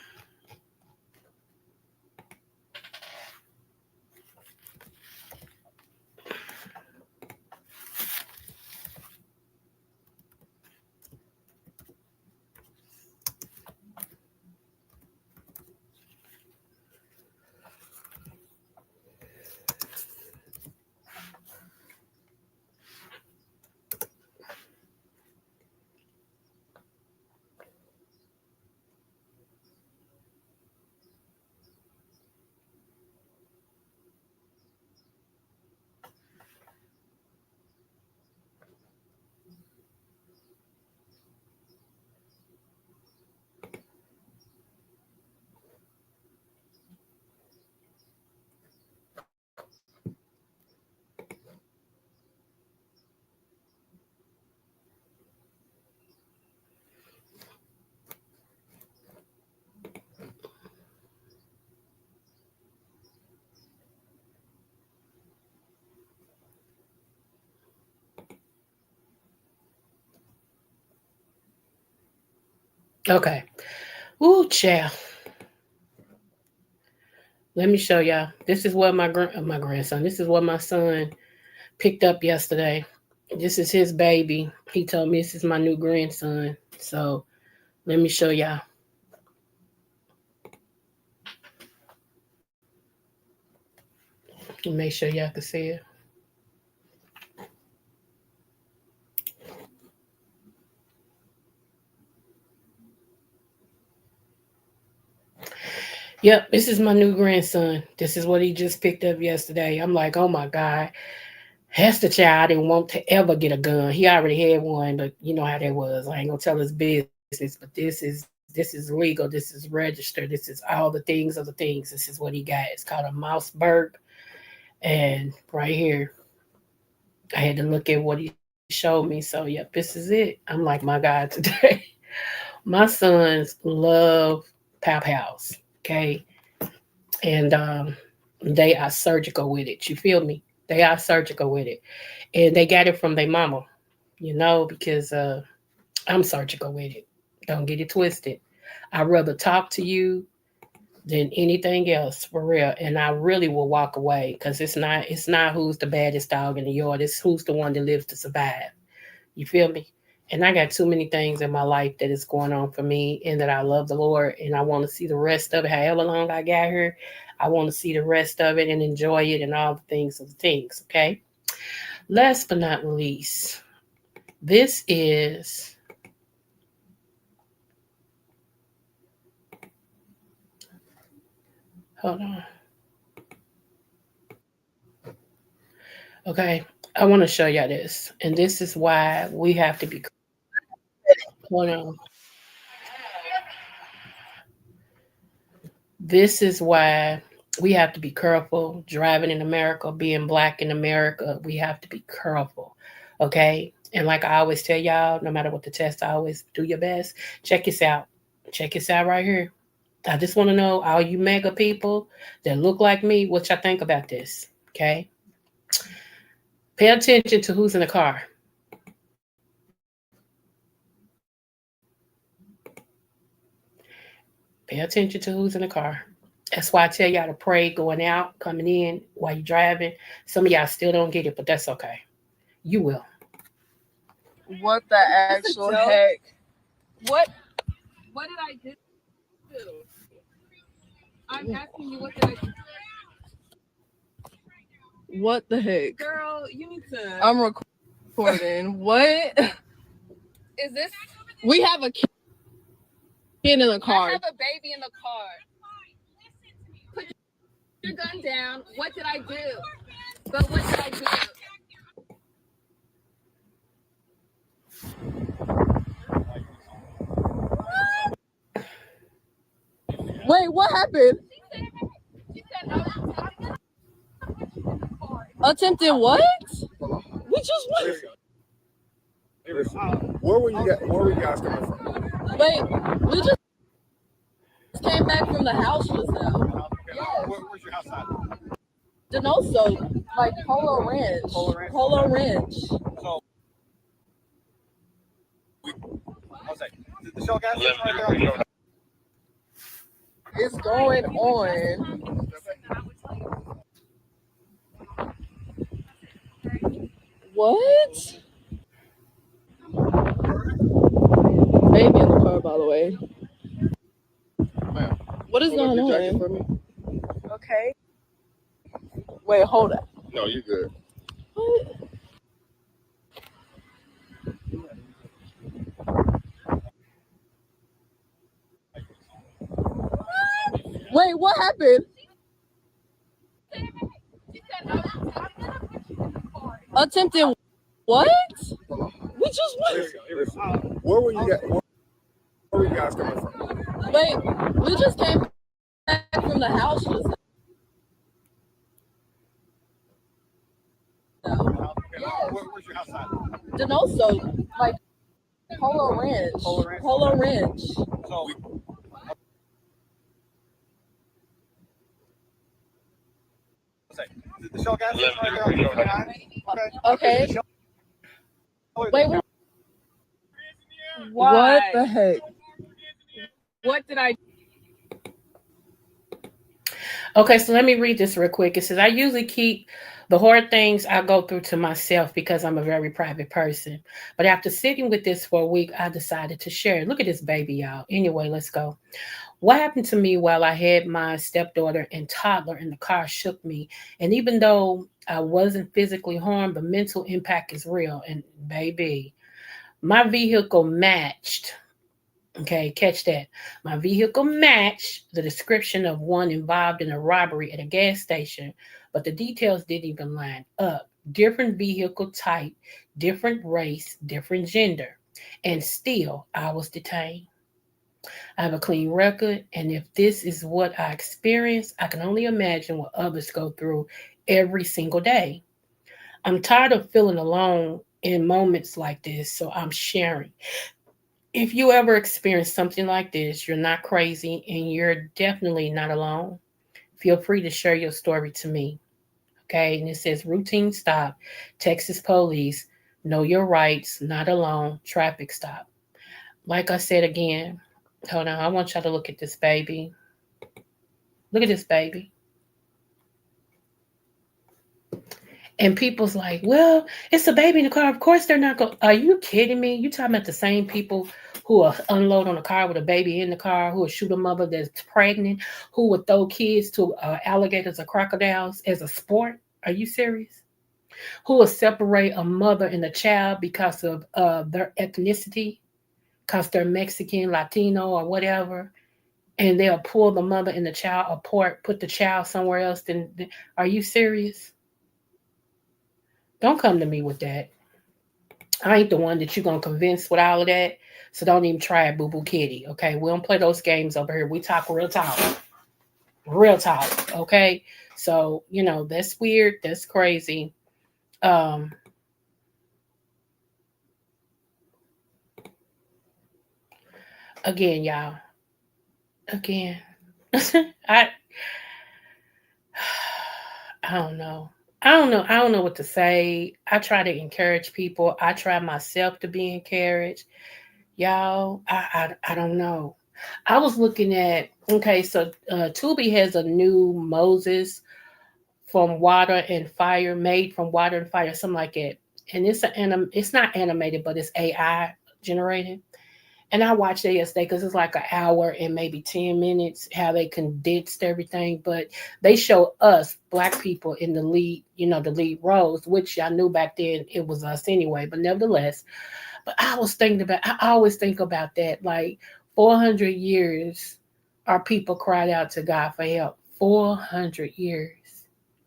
Okay. Ooh, child. Let me show y'all. This is what my grandson. This is what my son picked up yesterday. This is his baby. He told me this is my new grandson. So Let me show y'all. Make sure y'all can see it. Yep, this is my new grandson. This is what he just picked up yesterday. I'm like, oh my God. Hester child didn't want to ever get a gun. He already had one, but you know how that was. I ain't gonna tell his business, but this is legal. This is registered. This is all the things of the things. This is what he got. It's called a Mossberg. And right here, I had to look at what he showed me. So yep, this is it. I'm like, my God, today. My sons love Pow Pows. Okay. And they are surgical with it. You feel me? They are surgical with it. And they got it from their mama, you know, because I'm surgical with it. Don't get it twisted. I'd rather talk to you than anything else, for real. And I really will walk away because it's not who's the baddest dog in the yard. It's who's the one that lives to survive. You feel me? And I got too many things in my life that is going on for me and that I love the Lord and I want to see the rest of it. However long I got here, I want to see the rest of it and enjoy it and all the things of the things, okay? Last but not least, this is hold on. Okay, I want to show y'all this. And this is why we have to be hold on. This is why we have to be careful driving in America, being Black in America. We have to be careful, okay? And like I always tell y'all, no matter what the test, I always do your best. Check this out. Check this out right here. I just want to know, all you mega people that look like me, what y'all think about this, okay? Pay attention to who's in the car. Pay attention to who's in the car. That's why I tell y'all to pray going out, coming in, while you're driving. Some of y'all still don't get it, but that's okay. You will. What the actual heck? What did I do? I'm asking you, what did I do? What the heck? Girl, you need to... I'm recording. What? Is this... We have a kid in the car. I have a baby in the car. Put your gun down. What did I do? But what did I do? Wait, what happened? She said, attempted what? We just went. Where were you guys coming from? Wait, we just came back from the house just now. Yes. Where's your house at? Denoso, like Polo Ranch. Polo Ranch. So, I'll say, the Shell gas station right there. It's going on. What? Baby in the car, by the way. Ma'am, what is going on? For me. Okay. Wait, hold up. No, you're good. What? Wait, what happened? Attempted what? We just went. Where were you guys coming from? Wait, we just came back from the house just now. Where's your house at? Denoso, like Polo Ranch. Polo Ranch. So, the Shell gas station right there on 59. Okay. Wait. What the heck? What did I do? Okay, so let me read this real quick. It says, I usually keep The hard things I go through to myself because I'm a very private person. But after sitting with this for a week, I decided to share. Look at this baby, y'all. Anyway, let's go. What happened to me while I had my stepdaughter and toddler in the car shook me. And even though I wasn't physically harmed, the mental impact is real. And baby, my vehicle matched. Okay, catch that. My vehicle matched the description of one involved in a robbery at a gas station, but the details didn't even line up. Different vehicle type, different race, different gender. And still, I was detained. I have a clean record, and if this is what I experience, I can only imagine what others go through every single day. I'm tired of feeling alone in moments like this, so I'm sharing. If you ever experience something like this, you're not crazy and you're definitely not alone. Feel free to share your story to me. Okay, and it says routine stop, Texas police, know your rights, not alone, traffic stop. Like I said again, hold on, I want y'all to look at this baby. Look at this baby. And people's like, well, it's a baby in the car. Of course they're not going. Are you kidding me? You talking about the same people who will unload on a car with a baby in the car, who will shoot a mother that's pregnant, who would throw kids to alligators or crocodiles as a sport? Are you serious? Who will separate a mother and a child because of their ethnicity, because they're Mexican, Latino, or whatever, and they'll pull the mother and the child apart, put the child somewhere else? Then, are you serious? Don't come to me with that. I ain't the one that you're going to convince with all of that. So don't even try it, boo-boo kitty. Okay, we don't play those games over here. We talk real talk. Real talk. Okay, so, that's weird. That's crazy. Again, y'all. Again. I don't know. I don't know what to say. I try to encourage people. I try myself to be encouraged. Y'all, I don't know. I was looking at, okay, so Tubi has a new Moses from water and fire, made from water and fire, something like that. And it's not animated, but it's AI generated. And I watched it yesterday because it's like an hour and maybe 10 minutes, how they condensed everything. But they show us Black people in the lead, the lead roles, which I knew back then it was us anyway. But nevertheless, I always think about that. Like 400 years, our people cried out to God for help. 400 years.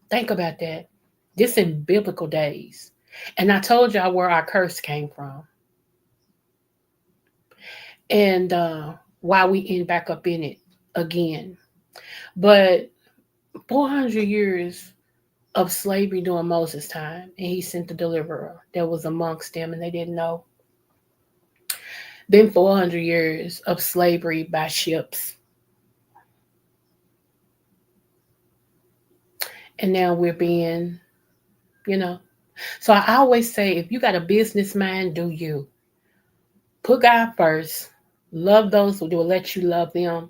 Think about that. This in biblical days. And I told y'all where our curse came from. And why we end back up in it again. But 400 years of slavery during Moses' time, and he sent the deliverer that was amongst them, and they didn't know. Then 400 years of slavery by ships. And now we're being, So I always say, if you got a business mind, do you. Put God first. Love those who will let you love them.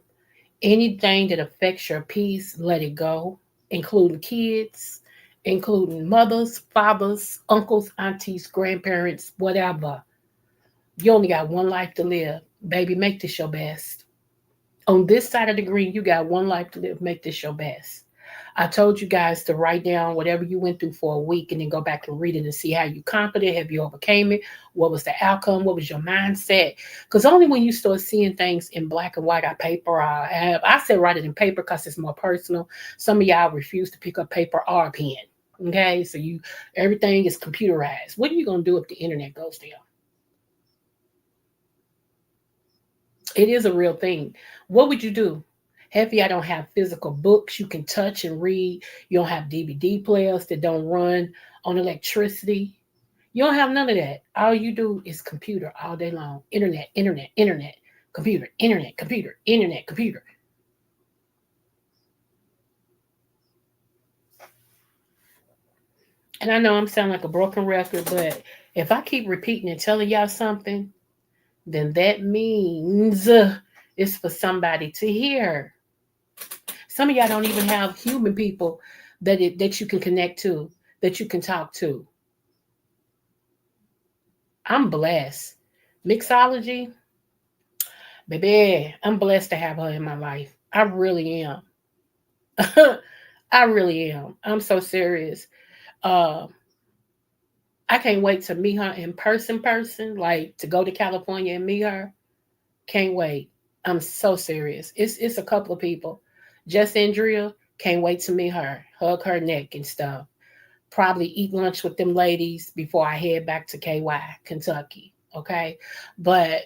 Anything that affects your peace, let it go, including kids, including mothers, fathers, uncles, aunties, grandparents, whatever. You only got one life to live. Baby, make this your best. On this side of the green, you got one life to live. Make this your best. I told you guys to write down whatever you went through for a week and then go back and read it and see how you conquered it. Have you overcame it? What was the outcome? What was your mindset? Because only when you start seeing things in black and white on paper, I said write it in paper because it's more personal. Some of y'all refuse to pick up paper or a pen. Okay, so everything is computerized. What are you going to do if the internet goes down? It is a real thing. What would you do? Half of y'all don't have physical books you can touch and read. You don't have DVD players that don't run on electricity. You don't have none of that. All you do is computer all day long. Internet, computer, internet, computer, internet, computer. And I know I'm sounding like a broken record, but if I keep repeating and telling y'all something, then that means it's for somebody to hear. Some of y'all don't even have human people that you can connect to. that you can talk to. I'm blessed. Mixology, baby, I'm blessed to have her in my life. I really am. I really am. I'm so serious. Uh, I can't wait to meet her in person, like to go to California and meet her. Can't wait. I'm so serious. It's a couple of people. Just Andrea, can't wait to meet her, hug her neck and stuff. Probably eat lunch with them ladies before I head back to KY, Kentucky. Okay. But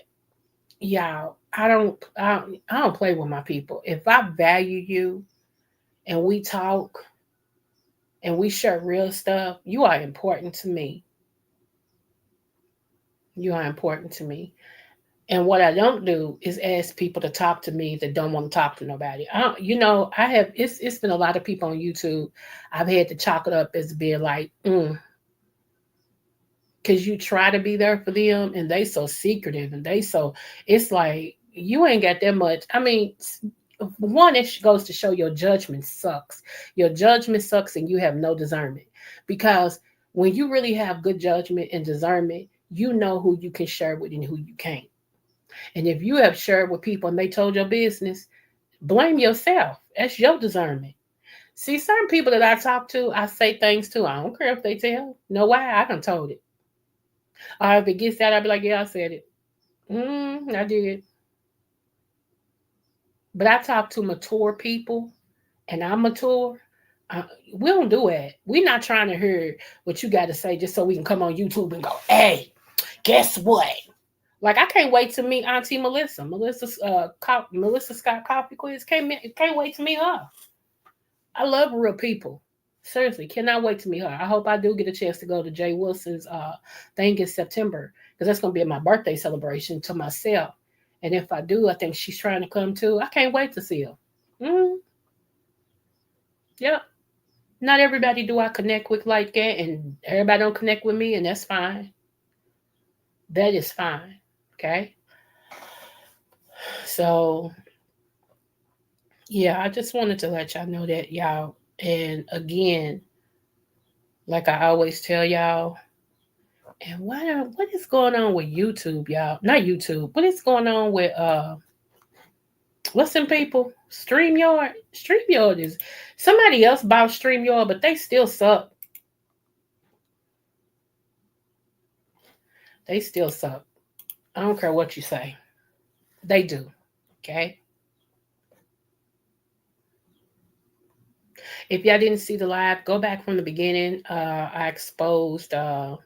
y'all, I don't play with my people. If I value you and we talk and we share real stuff, you are important to me. You are important to me. And what I don't do is ask people to talk to me that don't want to talk to nobody. I have it's been a lot of people on YouTube. I've had to chalk it up as being like, because you try to be there for them and they so secretive and it's like you ain't got that much. I mean, one, it goes to show your judgment sucks. Your judgment sucks and you have no discernment. Because when you really have good judgment and discernment, you know who you can share with and who you can't. And if you have shared with people and they told your business, blame yourself. That's your discernment. See, certain people that I talk to, I say things to. I don't care if they tell. Know why? I done told it. Or if it gets out, I'll be like, yeah, I said it. I did. But I talk to mature people, and I'm mature. We don't do it. We're not trying to hear what you got to say just so we can come on YouTube and go, hey, guess what? Like, I can't wait to meet Auntie Melissa. Melissa Scott Coffee Quiz. Can't wait to meet her. I love real people. Seriously, cannot wait to meet her. I hope I do get a chance to go to Jay Wilson's thing in September, because that's going to be my birthday celebration to myself. And if I do, I think she's trying to come too. I can't wait to see her. Yep. Not everybody do I connect with like that, and everybody don't connect with me, and that's fine. That is fine. Okay. So, yeah, I just wanted to let y'all know that, y'all. And again, like I always tell y'all, and what is going on with YouTube, y'all? Not YouTube. What is going on with what's them people? StreamYard. StreamYard is somebody else bought StreamYard, but they still suck. They still suck. I don't care what you say. They do. Okay. If y'all didn't see the live, go back from the beginning. I was talking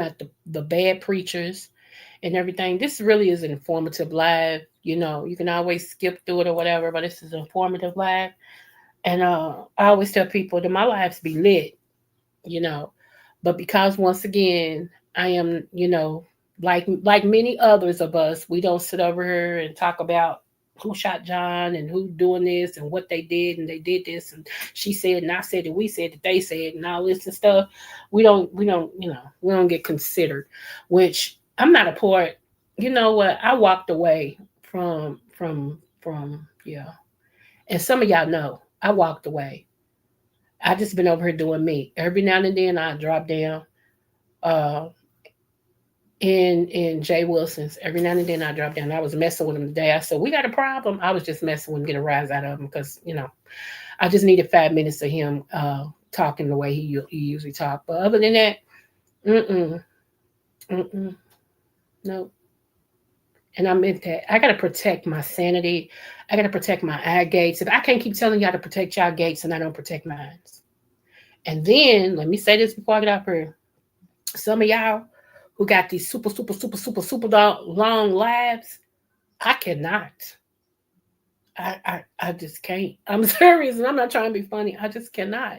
about the bad preachers and everything. This really is an informative live. You know, you can always skip through it or whatever, but this is an informative live. And I always tell people that my lives be lit, you know. But because once again, I am, you know, like many others of us, we don't sit over here and talk about who shot John and who doing this and what they did, and they did this and she said and I said and we said that they said and all this and stuff. We don't get considered, which I'm not a part. You know what? I walked away from yeah. And some of y'all know I walked away. I just been over here doing me. Every now and then I drop down in Jay Wilson's. Every now and then I drop down. I was messing with him today. I said, we got a problem. I was just messing with him, get a rise out of him because, you know, I just needed 5 minutes of him talking the way he usually talk. But other than that, no. And I meant that. I got to protect my sanity. I got to protect my eye gates. If I can't keep telling y'all to protect y'all gates and I don't protect mine. And then, let me say this before I get up here. Some of y'all who got these super long lives, I cannot. I just can't. I'm serious, and I'm not trying to be funny. I just cannot.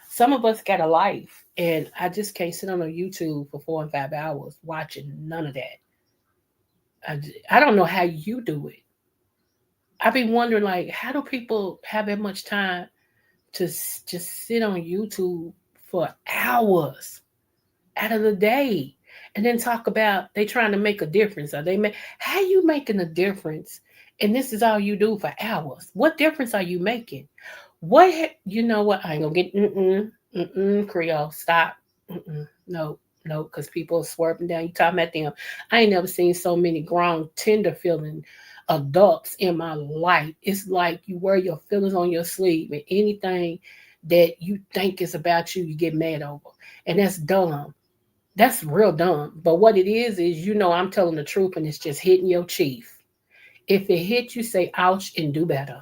Some of us got a life, and I just can't sit on a YouTube for 4 and 5 hours watching none of that. I don't know how you do it. I've been wondering, like, how do people have that much time to just sit on YouTube for hours out of the day and then talk about they trying to make a difference? How you making a difference? And this is all you do for hours. What difference are you making? You know what? I ain't gonna get Creole. Stop. No, no, because people are swerving down. You talking about them. I ain't never seen so many grown, tender feeling adults in my life. It's like you wear your feelings on your sleeve, and anything that you think is about you, you get mad over. And that's dumb. That's real dumb. But what it is I'm telling the truth and it's just hitting your chief. If it hits you, say ouch and do better.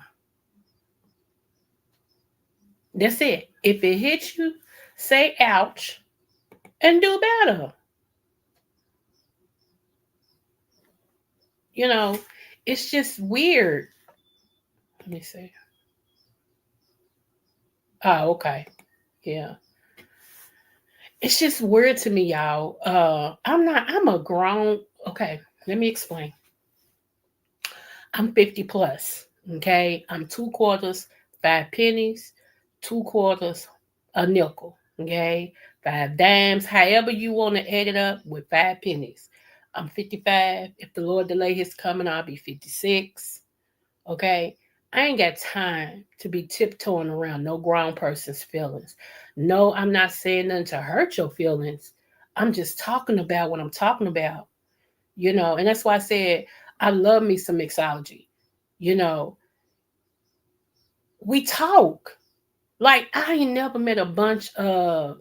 That's it. If it hits you, say ouch and do better. You know, it's just weird. Let me see. Oh, okay. Yeah. It's just weird to me, y'all. I'm a grown, okay, let me explain. I'm 50 plus. Okay. I'm 2/4, 5 pennies, 2/4, a nickel. Okay. 5 dimes, however you want to add it up with 5 pennies. I'm 55. If the Lord delay his coming, I'll be 56. Okay. I ain't got time to be tiptoeing around no grown person's feelings. No, I'm not saying nothing to hurt your feelings. I'm just talking about what I'm talking about. And that's why I said I love me some mixology. You know, we talk. Like I ain't never met a bunch of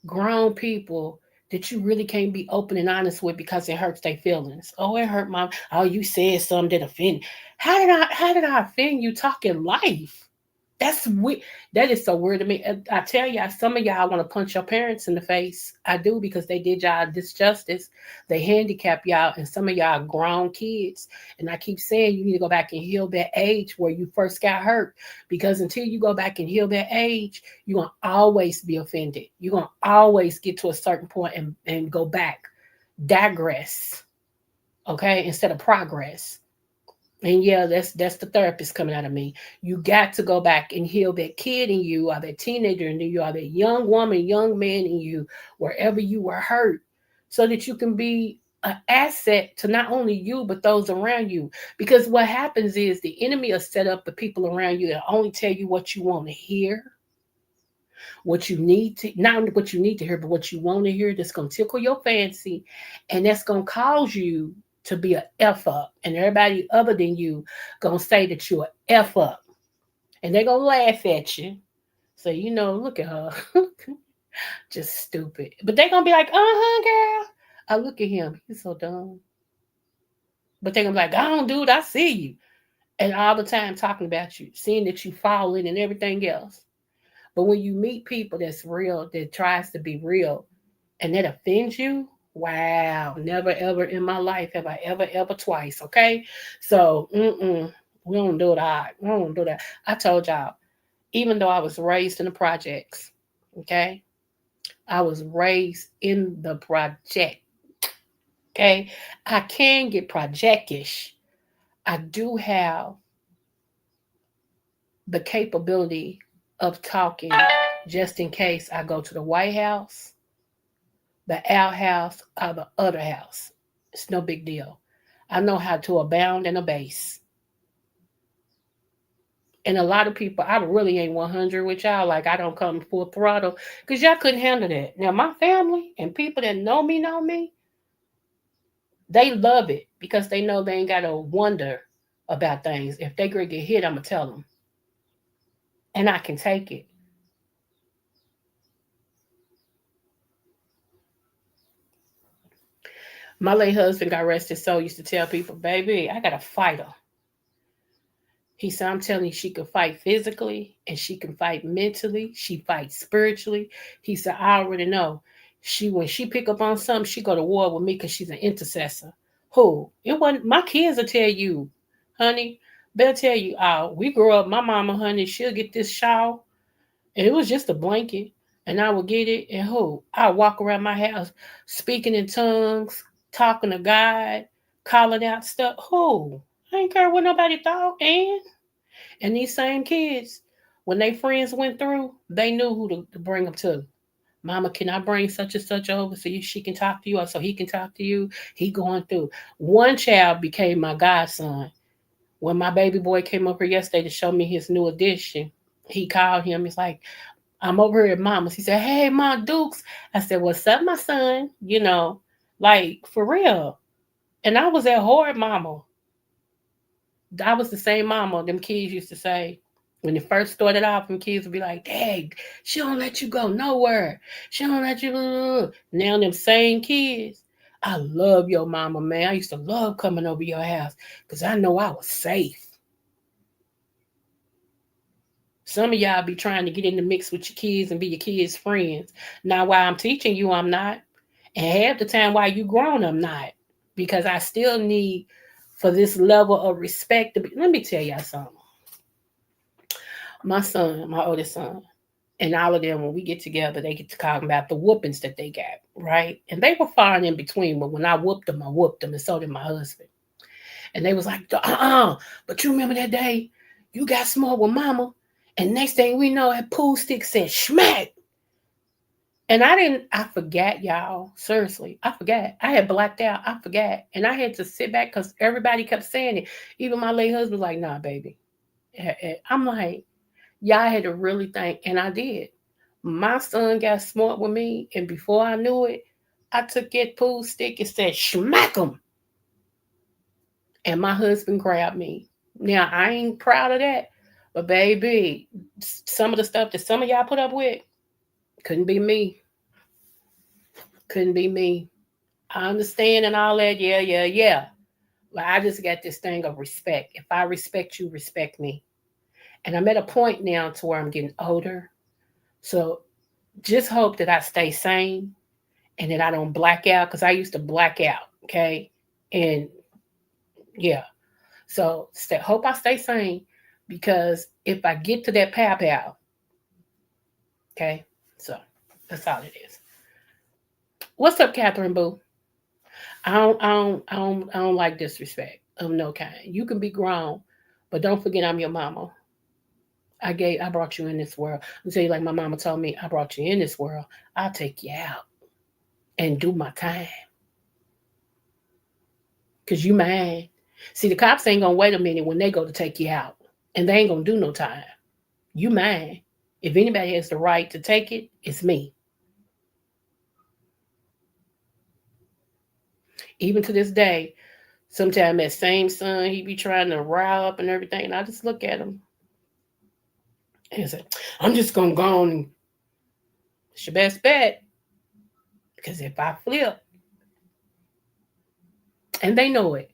grown people that you really can't be open and honest with because it hurts their feelings. Oh, it hurt my. Oh, you said something that offended. How did I offend you talking life? That's weird. That is so weird to me. I tell y'all, some of y'all want to punch your parents in the face. I do because they did y'all disjustice. They handicap y'all, and some of y'all are grown kids. And I keep saying you need to go back and heal that age where you first got hurt. Because until you go back and heal that age, you're going to always be offended. You're going to always get to a certain point and go back, digress, okay, instead of progress. And yeah, that's the therapist coming out of me. You got to go back and heal that kid in you, or that teenager in you, or that young woman, young man in you, wherever you were hurt, so that you can be an asset to not only you but those around you. Because what happens is the enemy will set up the people around you that only tell you what you want to hear, what you need to, not what you need to hear, but what you want to hear. That's gonna tickle your fancy, and that's gonna cause you to be a F up, and everybody other than you gonna say that you're a F up, and they're gonna laugh at you. So look at her, just stupid. But they're gonna be like, girl. I look at him, he's so dumb. But they're gonna be like, I don't, dude, I see you, and all the time talking about you, seeing that you falling and everything else. But when you meet people that's real, that tries to be real, and that offends you, wow, never ever in my life have I ever twice. Okay, so we don't do that. We don't do that. I told y'all, even though I was raised in the projects, okay, I was raised in the project. Okay, I can get projectish. I do have the capability of talking just in case I go to the White House, the outhouse, or the other house. It's no big deal. I know how to abound and abase. And a lot of people, I really ain't 100 with y'all. Like, I don't come full throttle because y'all couldn't handle that. Now, my family and people that know me, they love it because they know they ain't got to wonder about things. If they gonna get hit, I'm going to tell them. And I can take it. My late husband, got rested soul, used to tell people, baby, I got a fighter. He said, I'm telling you, she can fight physically and she can fight mentally. She fights spiritually. He said, I already know. When she pick up on something, she go to war with me because she's an intercessor. Who? It wasn't my kids will tell you, honey. They'll tell you, we grew up, my mama, honey, she'll get this shawl. And it was just a blanket. And I would get it. And I walk around my house speaking in tongues, talking to God, calling out stuff. I ain't care what nobody thought. And these same kids, when they friends went through, they knew who to bring them to. Mama, can I bring such and such over so she can talk to you or so he can talk to you? He going through. One child became my godson. When my baby boy came up here yesterday to show me his new addition, he called him. He's like, I'm over here at mama's. He said, hey, Mom Dukes. I said, what's up, my son? You know, like for real. And I was that hard mama. I was the same mama them kids used to say. When it first started off, them kids would be like, Dad, she don't let you go nowhere. She don't let you. Now them same kids. I love your mama, man. I used to love coming over your house because I know I was safe. Some of y'all be trying to get in the mix with your kids and be your kids' friends. Now, while I'm teaching you, I'm not. And half the time while you grown, I'm not. Because I still need for this level of respect to be. Let me tell y'all something. My son, my oldest son, and all of them, when we get together, they get to talk about the whoopings that they got, right? And they were far and in between, but when I whooped them, and so did my husband. And they was like, but you remember that day you got smart with mama? And next thing we know, that pool stick said smack. And I forgot, y'all. Seriously, I forgot. I had blacked out. I forgot. And I had to sit back because everybody kept saying it. Even my late husband was like, nah, baby. I'm like, y'all had to really think. And I did. My son got smart with me. And before I knew it, I took that pool stick and said, smack him. And my husband grabbed me. Now, I ain't proud of that. But baby, some of the stuff that some of y'all put up with couldn't be me. Couldn't be me. I understand and all that. Yeah. But I just got this thing of respect. If I respect you, respect me. And I'm at a point now to where I'm getting older. So just hope that I stay sane and that I don't black out because I used to black out. Okay. And yeah. So hope I stay sane. Because if I get to that pow, okay, so that's all it is. What's up, Catherine Boo? I don't like disrespect of no kind. You can be grown, but don't forget I'm your mama. I brought you in this world. I'm tell you like my mama told me, I brought you in this world. I'll take you out and do my time. Cause you mine. See, the cops ain't gonna wait a minute when they go to take you out. And they ain't gonna do no time. You mine. If anybody has the right to take it, it's me. Even to this day, sometimes that same son, he be trying to rile up and everything, and I just look at him and say, I'm just gonna go on and it's your best bet. Because if I flip, and they know it,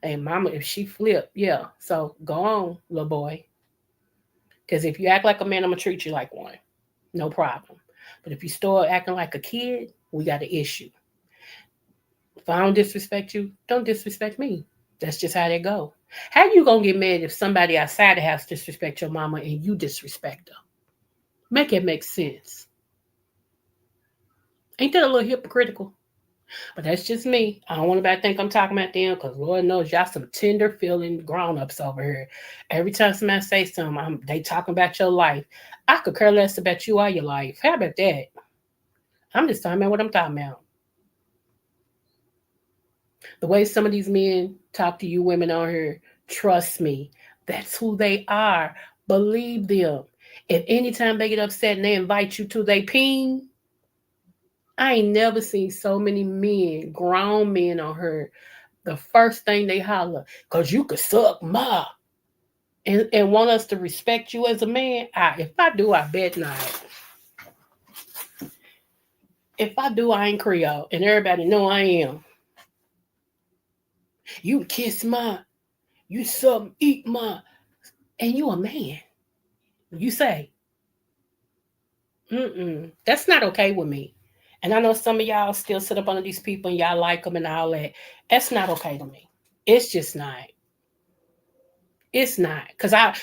and mama, if she flip, yeah, so go on, little boy. Because if you act like a man, I'm going to treat you like one. No problem. But if you start acting like a kid, we got an issue. If I don't disrespect you, don't disrespect me. That's just how they go. How you going to get mad if somebody outside the house disrespect your mama and you disrespect her? Make it make sense. Ain't that a little hypocritical? But that's just me. I don't want anybody to think I'm talking about them because Lord knows y'all some tender feeling grown-ups over here. Every time somebody say something, they talking about your life. I could care less about you or your life. How about that? I'm just talking about what I'm talking about. The way some of these men talk to you women on here, trust me, that's who they are. Believe them. If anytime they get upset and they invite you to their peen, I ain't never seen so many men, grown men on her. The first thing they holler, because you could suck ma. And want us to respect you as a man. If I do, I bet not. If I do, I ain't Creole. And everybody know I am. You kiss ma. You suck, eat ma. And you a man. You say, that's not okay with me. And I know some of y'all still sit up under these people and y'all like them and all that. That's not okay to me. It's just not. It's not. Because I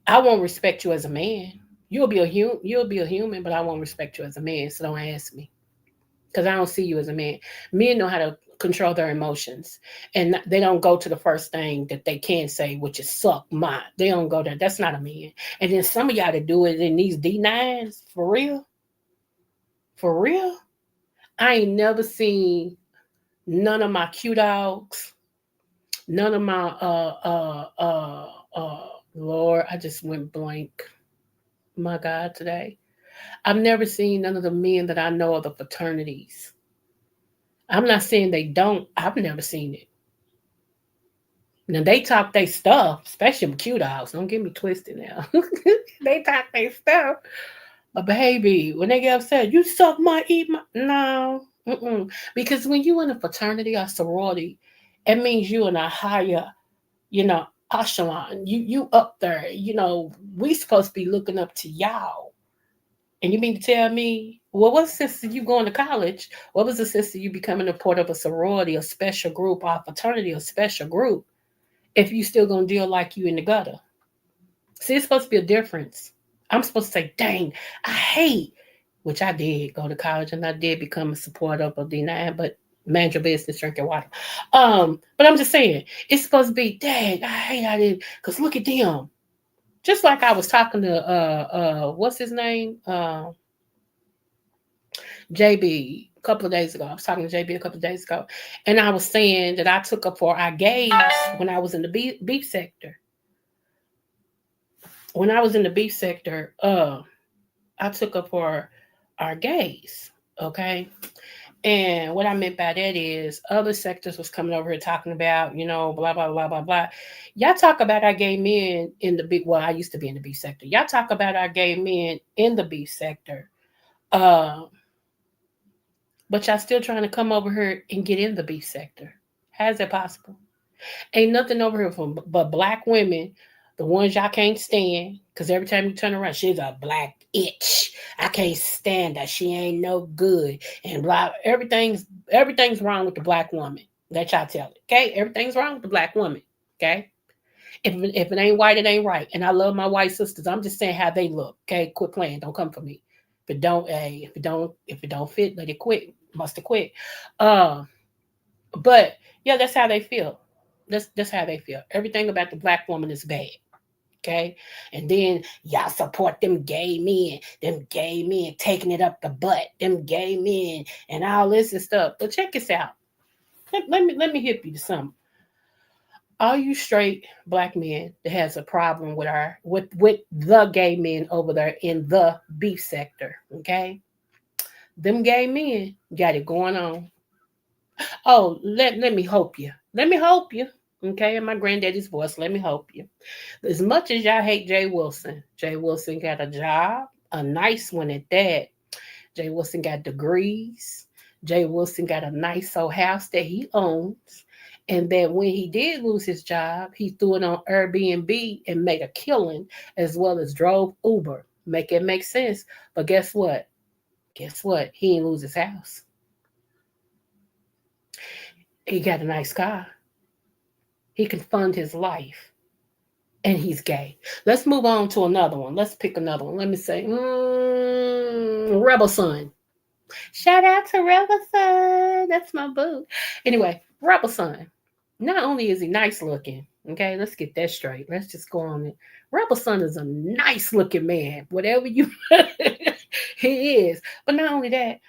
won't respect you as a man. You'll be a human, but I won't respect you as a man. So don't ask me. Because I don't see you as a man. Men know how to control their emotions. And they don't go to the first thing that they can say, which is suck my. They don't go there. That's not a man. And then some of y'all that do it in these D9s, for real. For real. I ain't never seen none of my cute dogs. None of my Lord, I just went blank. My God, today. I've never seen none of the men that I know of the fraternities. I'm not saying they don't. I've never seen it. Now they talk their stuff, especially with Q dogs. Don't get me twisted now. They talk their stuff. But baby, when they get upset, you suck my eat my no. Mm-mm. Because when you in a fraternity or sorority, it means you in a higher, echelon. You up there. We supposed to be looking up to y'all. And you mean to tell me, well, what's the sense of you going to college? What was the sense of you becoming a part of a sorority, a special group, or a fraternity, a special group, if you still gonna deal like you in the gutter? See, it's supposed to be a difference. I'm supposed to say, dang, I hate, which I did go to college and I did become a supporter of D9, but mind your business, drink your water. But I'm just saying, it's supposed to be, dang, I hate I did, because look at them. Just like I was talking to what's his name? JB a couple of days ago. I was talking to JB a couple of days ago, and I was saying that I took up for our gays when I was in the beef sector. When I was in the beef sector, I took up for our gays. Okay. And what I meant by that is other sectors was coming over here talking about, blah, blah, blah, blah, blah. Y'all talk about our gay men in the beef. Well, I used to be in the beef sector. Y'all talk about our gay men in the beef sector. But y'all still trying to come over here and get in the beef sector. How is that possible? Ain't nothing over here but black women, the ones y'all can't stand, because every time you turn around, she's a black itch. I can't stand her. She ain't no good. And blah, everything's wrong with the black woman. That y'all tell it. Okay? Everything's wrong with the black woman. Okay? If it ain't white, it ain't right. And I love my white sisters. I'm just saying how they look. Okay? Quit playing. Don't come for me. If it don't fit, let it quit. Must have quit. But yeah, that's how they feel. That's how they feel. Everything about the black woman is bad. Okay. And then y'all support them gay men taking it up the butt, them gay men and all this and stuff. But check this out. Let me hip you to something. All you straight black men that has a problem with the gay men over there in the beef sector, okay? Them gay men got it going on. Oh, let me hope you. Let me hope you. Okay, in my granddaddy's voice, let me hope you. As much as y'all hate Jay Wilson got a job, a nice one at that. Jay Wilson got degrees. Jay Wilson got a nice old house that he owns. And that when he did lose his job, he threw it on Airbnb and made a killing, as well as drove Uber. Make it make sense. But guess what? He didn't lose his house. He got a nice car. He can fund his life. And he's gay. Let's move on to another one. Let's pick another one. Let me say, Rebel Son. Shout out to Rebel Son. That's my boo. Anyway, Rebel Son. Not only is he nice looking, okay, let's get that straight. Let's just go on it. Rebel Son is a nice looking man. Whatever you he is. But not only that,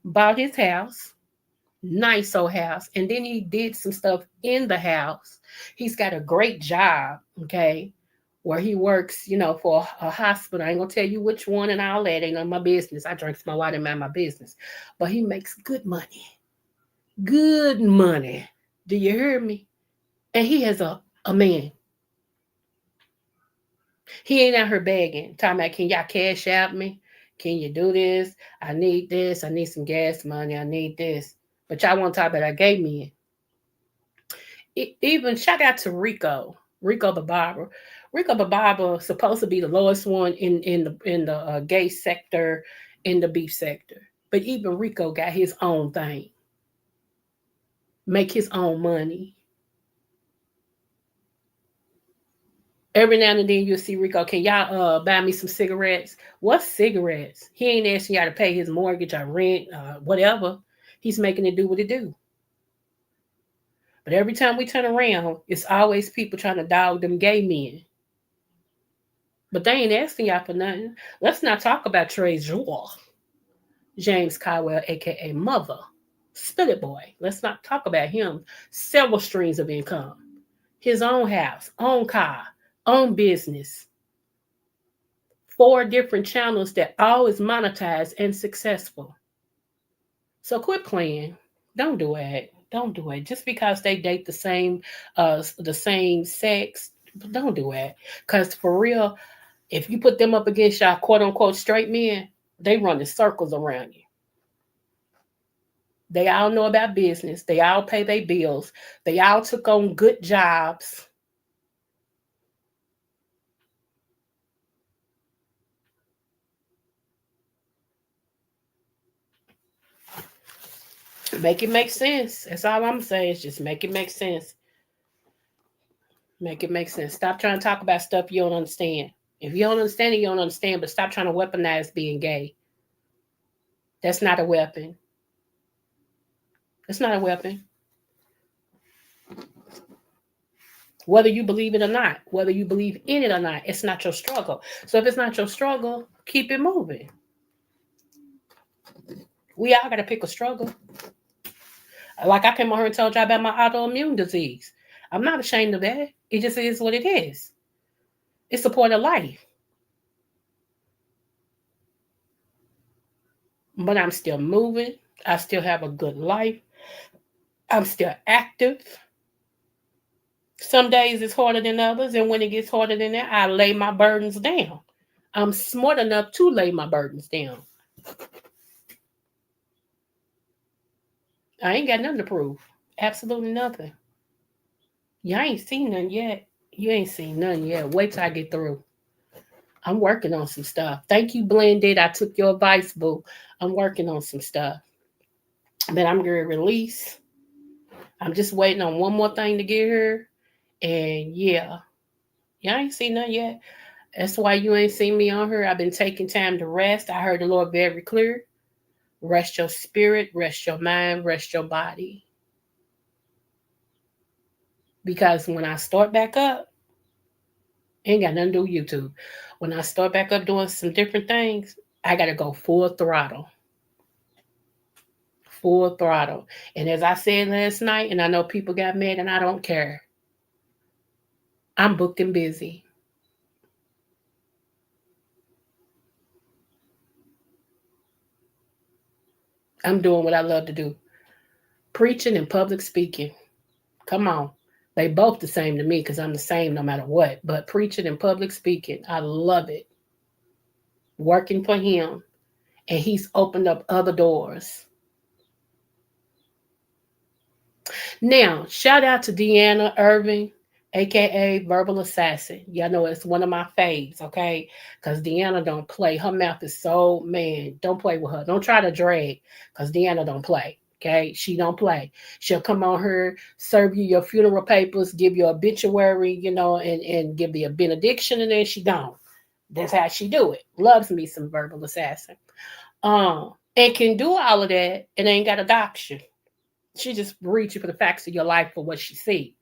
bought his house. Nice old house. And then he did some stuff in the house. He's got a great job, okay, where he works, for a hospital. I ain't gonna tell you which one and all that. Ain't none of my business. I drink my water and mind my business. But he makes good money. Good money. Do you hear me? And he has a man. He ain't out here begging. Talking about, can y'all cash out me? Can you do this? I need this. I need some gas money. I need this. But y'all want to talk about our gay men. Even shout out to Rico the barber. Rico the barber is supposed to be the lowest one in the gay sector, in the beef sector. But even Rico got his own thing. Make his own money. Every now and then you'll see Rico, can y'all buy me some cigarettes? What's cigarettes? He ain't asking y'all to pay his mortgage or rent, whatever. He's making it do what it do. But every time we turn around, it's always people trying to dog them gay men. But they ain't asking y'all for nothing. Let's not talk about Treasure. James Caldwell, a.k.a. Mother. Spill it boy. Let's not talk about him. Several streams of income. His own house, own car, own business. 4 different channels that all is monetized and successful. So quit playing. Don't do it. Don't do it. Just because they date the same sex, don't do it. Because for real, if you put them up against y'all quote unquote straight men, they run in circles around you. They all know about business. They all pay their bills. They all took on good jobs. Make it make sense. That's all I'm saying. Is just make it make sense. Make it make sense. Stop trying to talk about stuff you don't understand. If you don't understand it, you don't understand, but stop trying to weaponize being gay. That's not a weapon. It's not a weapon. Whether you believe it or not, whether you believe in it or not, it's not your struggle. So if it's not your struggle, keep it moving. We all got to pick a struggle. Like I came on here and told y'all about my autoimmune disease. I'm not ashamed of that. It just is what it is. It's a part of life. But I'm still moving. I still have a good life. I'm still active. Some days it's harder than others, and when it gets harder than that, I lay my burdens down. I'm smart enough to lay my burdens down. I ain't got nothing to prove. Absolutely nothing. You ain't seen none yet. You ain't seen none yet. Wait till I get through. I'm working on some stuff. Thank you, Blended. I took your advice, boo. I'm working on some stuff that I'm going to release. I'm just waiting on one more thing to get here. And yeah, y'all ain't seen nothing yet. That's why you ain't seen me on here. I've been taking time to rest. I heard the Lord very clear. Rest your spirit, rest your mind, rest your body. Because when I start back up, ain't got nothing to do with YouTube. When I start back up doing some different things, I got to go full throttle. Full throttle. And as I said last night, and I know people got mad and I don't care, I'm booked and busy. I'm doing what I love to do. Preaching and public speaking. Come on. They both the same to me because I'm the same no matter what. But preaching and public speaking, I love it. Working for him. And he's opened up other doors. Now, shout out to Deanna Irving, a.k.a. Verbal Assassin. Y'all know it's one of my faves, okay? Because Deanna don't play. Her mouth is so, man, don't play with her. Don't try to drag because Deanna don't play, okay? She don't play. She'll come on here, serve you your funeral papers, give you obituary, you know, and give you a benediction, and then she gone. That's how she do it. Loves me some Verbal Assassin. And can do all of that and ain't got a doctor. She just reads you for the facts of your life for what she see.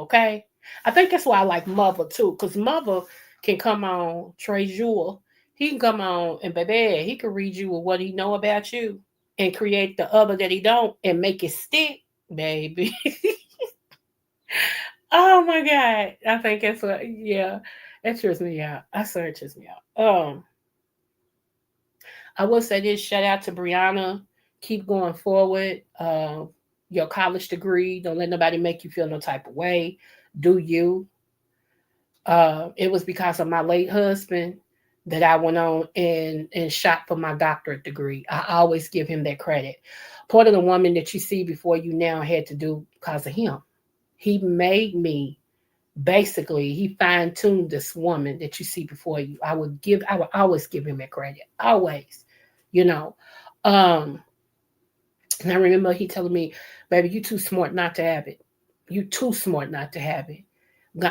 Okay? I think that's why I like Mother too, because Mother can come on, Trey Jewel. He can come on and baby, he can read you with what he know about you and create the other that he don't and make it stick, baby. Oh my God. I think that's what, yeah, that trips me out. I swear it trips me out. I will say this, shout out to Brianna. Keep going forward. Your college degree, don't let nobody make you feel no type of way. Do you? It was because of my late husband that I went on and shot for my doctorate degree. I always give him that credit. Part of the woman that you see before you now had to do because of him. He made me, basically, he fine-tuned this woman that you see before you. I would always give him that credit. Always. You know. And I remember he telling me, baby, you too smart not to have it. You too smart not to have it.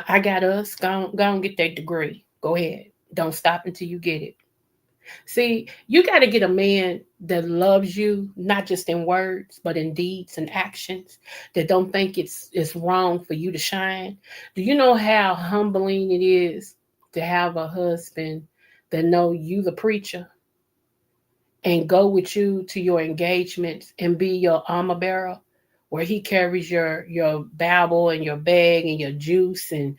I got us. Go and get that degree. Go ahead. Don't stop until you get it. See, you got to get a man that loves you, not just in words, but in deeds and actions, that don't think it's wrong for you to shine. Do you know how humbling it is to have a husband that know you the preacher and go with you to your engagements and be your armor bearer, where he carries your Bible and your bag and your juice and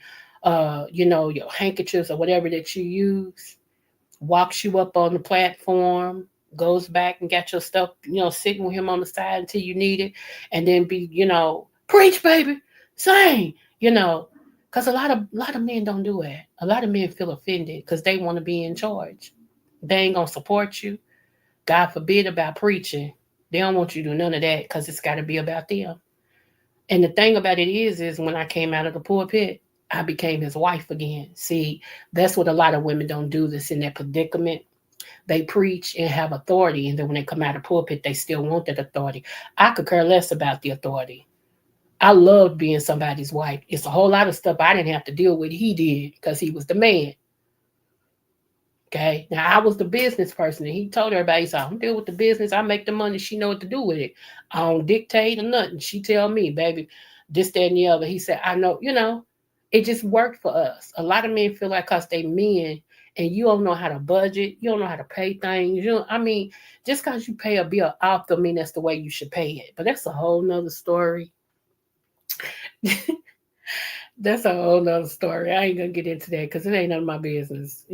your handkerchiefs or whatever that you use, walks you up on the platform, goes back and got your stuff, sitting with him on the side until you need it, and then be, preach, baby, sing, because a lot of men don't do it. A lot of men feel offended because they want to be in charge. They ain't gonna support you. God forbid about preaching. They don't want you to do none of that because it's got to be about them. And the thing about it is when I came out of the pulpit, I became his wife again. See, that's what a lot of women don't do. This in that predicament. They preach and have authority, and then when they come out of the pulpit, they still want that authority. I could care less about the authority. I loved being somebody's wife. It's a whole lot of stuff I didn't have to deal with. He did because he was the man. Okay. Now I was the business person, and he told everybody, he said, I don't deal with the business. I make the money. She know what to do with it. I don't dictate or nothing. She tell me, baby, this, that, and the other. He said, I know, it just worked for us. A lot of men feel like because they men and you don't know how to budget, you don't know how to pay things. Just because you pay a bill off don't mean that's the way you should pay it. But that's a whole nother story. That's a whole nother story. I ain't gonna get into that because it ain't none of my business,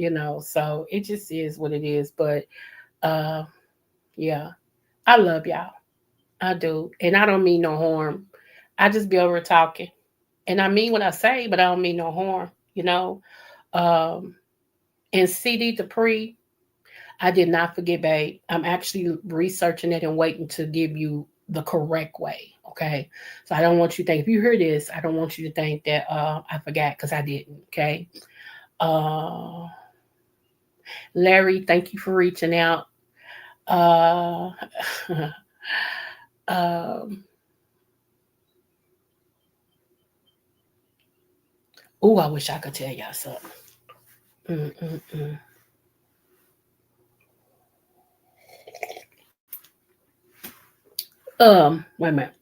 So it just is what it is. But yeah, I love y'all. I do. And I don't mean no harm. I just be over talking. And I mean what I say, but I don't mean no harm. And CD Dupree, I did not forget, babe. I'm actually researching it and waiting to give you the correct way. Okay. So I don't want you to think, if you hear this, I don't want you to think that I forgot, because I didn't. Okay. Larry, thank you for reaching out. Oh, I wish I could tell y'all something. Wait a minute.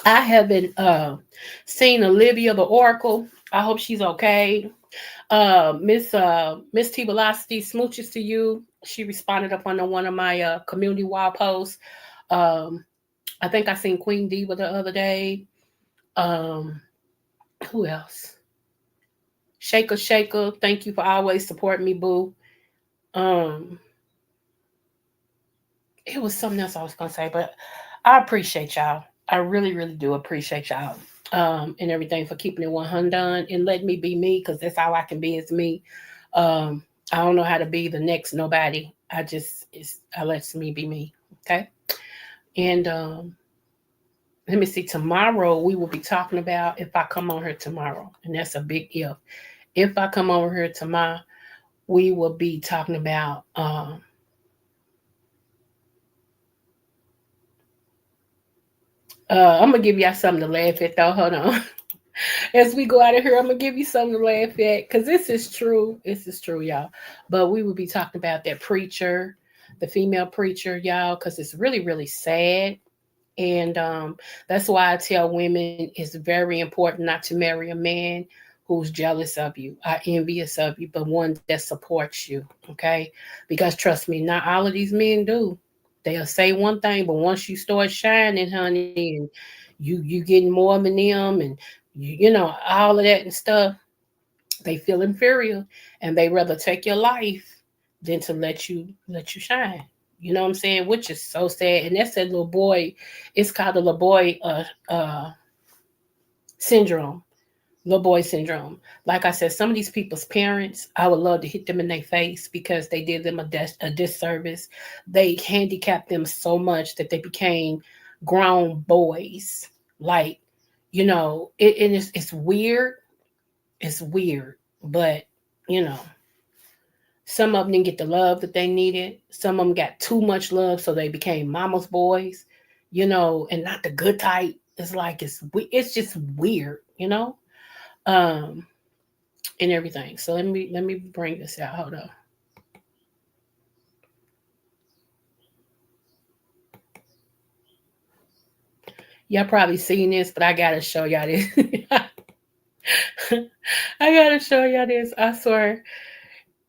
I haven't seen Olivia the Oracle. I hope she's okay. Miss T Velocity, smooches to you. She responded up on one of my community wall posts. I think I seen Queen Diva the other day. Who else? Shaker, thank you for always supporting me, boo. It was something else I was gonna say, but I appreciate y'all. I really, really do appreciate y'all. And everything for keeping it 100 and letting me be me, because that's how I can be as me. I don't know how to be the next nobody. I let me be me. Okay. And let me see. Tomorrow we will be talking about if I come on here tomorrow, and that's a big if. If I come over here tomorrow, we will be talking about I'm gonna give y'all something to laugh at though. Hold on. As we go out of here, I'm gonna give you something to laugh at, because this is true. This is true, y'all. But we will be talking about that preacher, the female preacher, y'all, because it's really, really sad. And that's why I tell women it's very important not to marry a man who's jealous of you, envious of you, but one that supports you. Okay? Because trust me, not all of these men do. They'll say one thing, but once you start shining, honey, and you getting more than them, and all of that and stuff, they feel inferior, and they rather take your life than to let you shine. You know what I'm saying? Which is so sad. And that's that little boy. It's called the little boy syndrome. Little boy syndrome. Like I said, some of these people's parents, I would love to hit them in their face because they did them a disservice. They handicapped them so much that they became grown boys. Like, it's weird. It's weird. But, some of them didn't get the love that they needed. Some of them got too much love, so they became mama's boys, and not the good type. It's like it's just weird, and everything. So let me bring this out. Hold on. Y'all probably seen this, but I gotta show y'all this. I gotta show y'all this. I swear.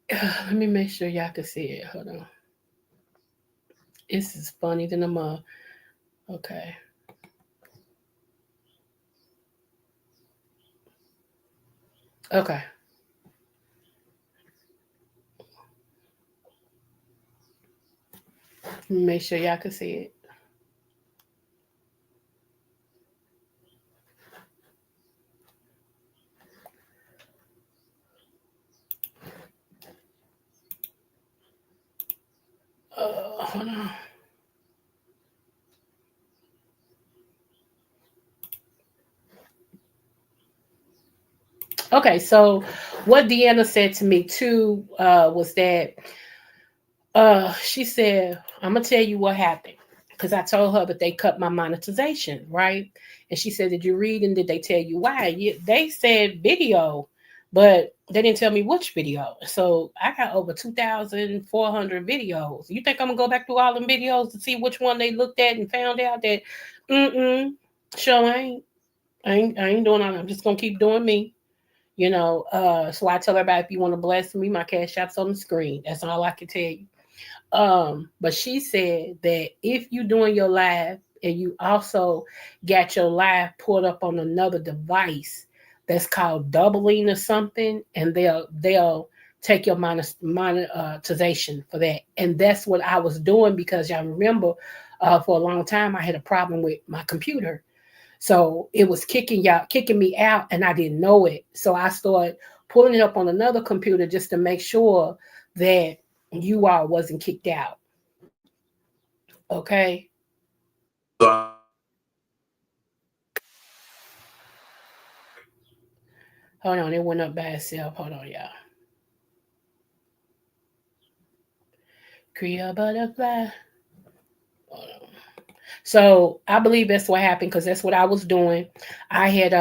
Let me make sure y'all can see it. Hold on. This is funny than a mug. Okay. Okay. Make sure y'all can see it. Hold on. Okay, so what Deanna said to me too was that she said, I'm gonna tell you what happened. Because I told her that they cut my monetization, right? And she said, did you read and did they tell you why? Yeah, they said video, but they didn't tell me which video. So I got over 2,400 videos. You think I'm gonna go back through all them videos to see which one they looked at and found out that sure I ain't doing all that. I'm just gonna keep doing me. So I tell everybody, if you want to bless me, my cash app's on the screen. That's all I can tell you. But she said that if you doing your live and you also got your live pulled up on another device that's called doubling or something, and they'll take your monetization for that. And that's what I was doing because y'all remember for a long time I had a problem with my computer. So it was kicking me out, and I didn't know it. So I started pulling it up on another computer just to make sure that you all wasn't kicked out. Okay. Hold on, it went up by itself. Hold on, y'all. Creole butterfly. Hold on. So I believe that's what happened because that's what I was doing. I had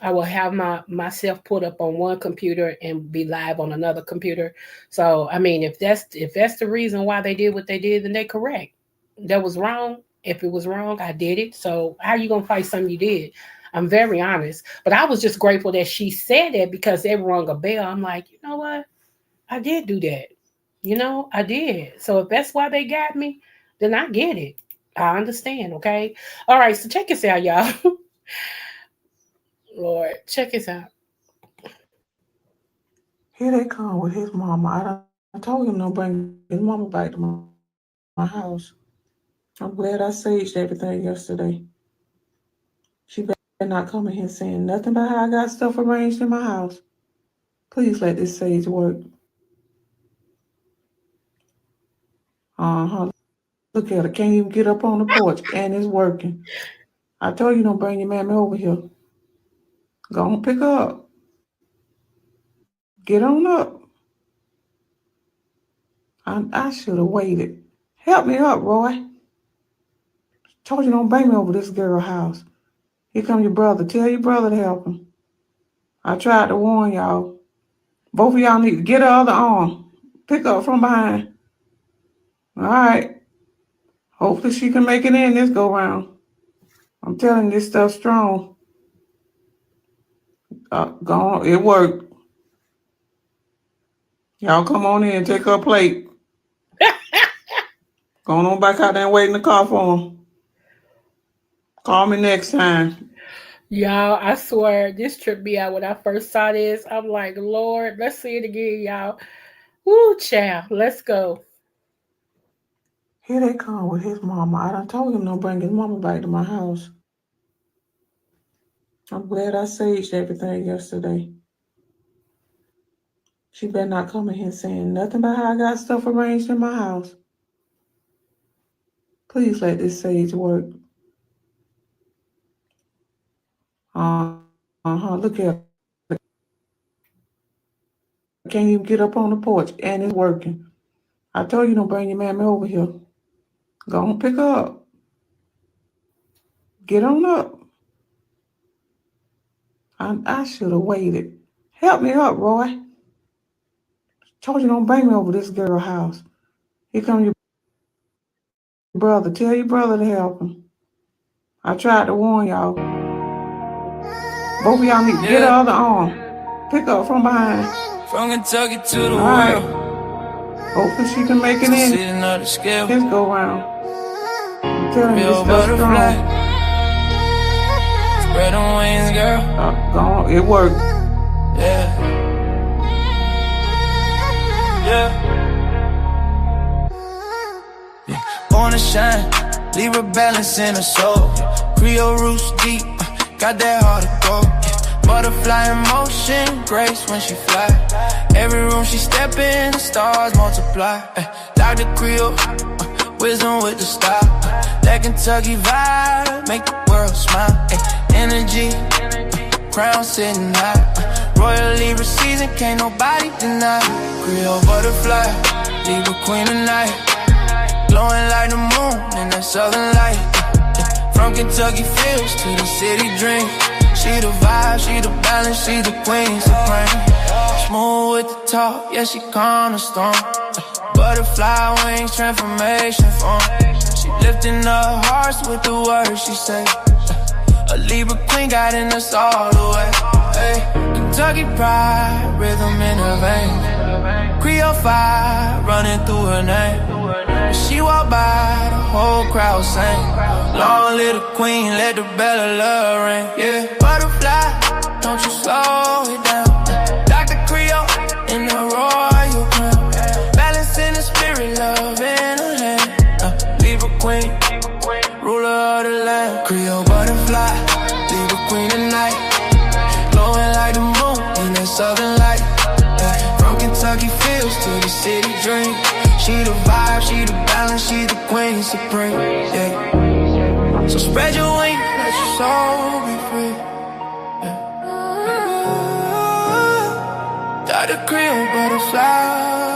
I will have myself put up on one computer and be live on another computer. So I mean, if that's the reason why they did what they did, then they're correct. That was wrong. If it was wrong, I did it. So how are you gonna fight something you did? I'm very honest. But I was just grateful that she said that because they rung a bell. I'm like, you know what? I did do that. I did. So if that's why they got me, then I get it. I understand. Okay. All right. So check this out, y'all. Lord, check this out. Here they come with his mama. I told him don't bring his mama back to my house. I'm glad I saged everything yesterday. She better not come in here saying nothing about how I got stuff arranged in my house. Please let this sage work. Look at her. Can't even get up on the porch, and it's working. I told you don't bring your mammy over here. Go on, pick her up. Get on up. I should have waited. Help me up, Roy. Told you don't bring me over this girl's house. Here come your brother. Tell your brother to help him. I tried to warn y'all. Both of y'all need to get her other arm. Pick up from behind. All right. Hopefully she can make it in this go round. I'm telling you, this stuff's strong. Go on. It worked. Y'all come on in. Take her plate. Go on back out there and wait in the car for him. Call me next time. Y'all, I swear, this tripped me out when I first saw this. I'm like, Lord, let's see it again, y'all. Woo, child, let's go. Here they come with his mama. I done told him don't bring his mama back to my house. I'm glad I saged everything yesterday. She better not come in here saying nothing about how I got stuff arranged in my house. Please let this sage work. Look at her. Can't even get up on the porch, and it's working. I told you don't bring your mammy over here. Go on, pick her up. Get on up. I should have waited. Help me up, Roy. Told you don't bring me over this girl's house. Here come your brother. Tell your brother to help him. I tried to warn y'all. Both of y'all need to get her other arm. Pick up from behind. From Kentucky to the All right. world. Hopefully she can make it in. Let's go round. I'm telling you, this stuff's strong. Spread them wings, girl. It worked. Yeah. Yeah. Born to shine, Libra balance in her soul. Creole roots deep, got that heart of gold. Butterfly in motion, grace when she fly. Every room she step in, the stars multiply. Dr.Creole, wisdom with the style. That Kentucky vibe, make the world smile. Energy, crown sitting high. Royal Libra season, can't nobody deny. Creole butterfly, Libra queen of night. Glowing like the moon in that southern light. From Kentucky fields to the city dream. She the vibe, she the balance, she the queen supreme. Smooth with the talk, yeah, she calm the storm. Butterfly wings, transformation form. She lifting up hearts with the words she say. A Libra queen guiding us all the way. Hey, Kentucky pride, rhythm in her veins. Creole fire running through her name. When she walk by, the whole crowd sing. Long live the queen, let the bell of love ring. Yeah, butterfly, don't you slow it down. Dr.Creole in the royal crown. Balance in the spirit, love in her hand. Libra queen, ruler of the land. Creole butterfly, Libra queen tonight. Glowing like the moon in that southern light. From Kentucky fields to the city dream. She the vibe, she the balance, she the queen supreme. Yeah. So spread your wings, let your soul be free. Yeah. Dr.Creole butterfly.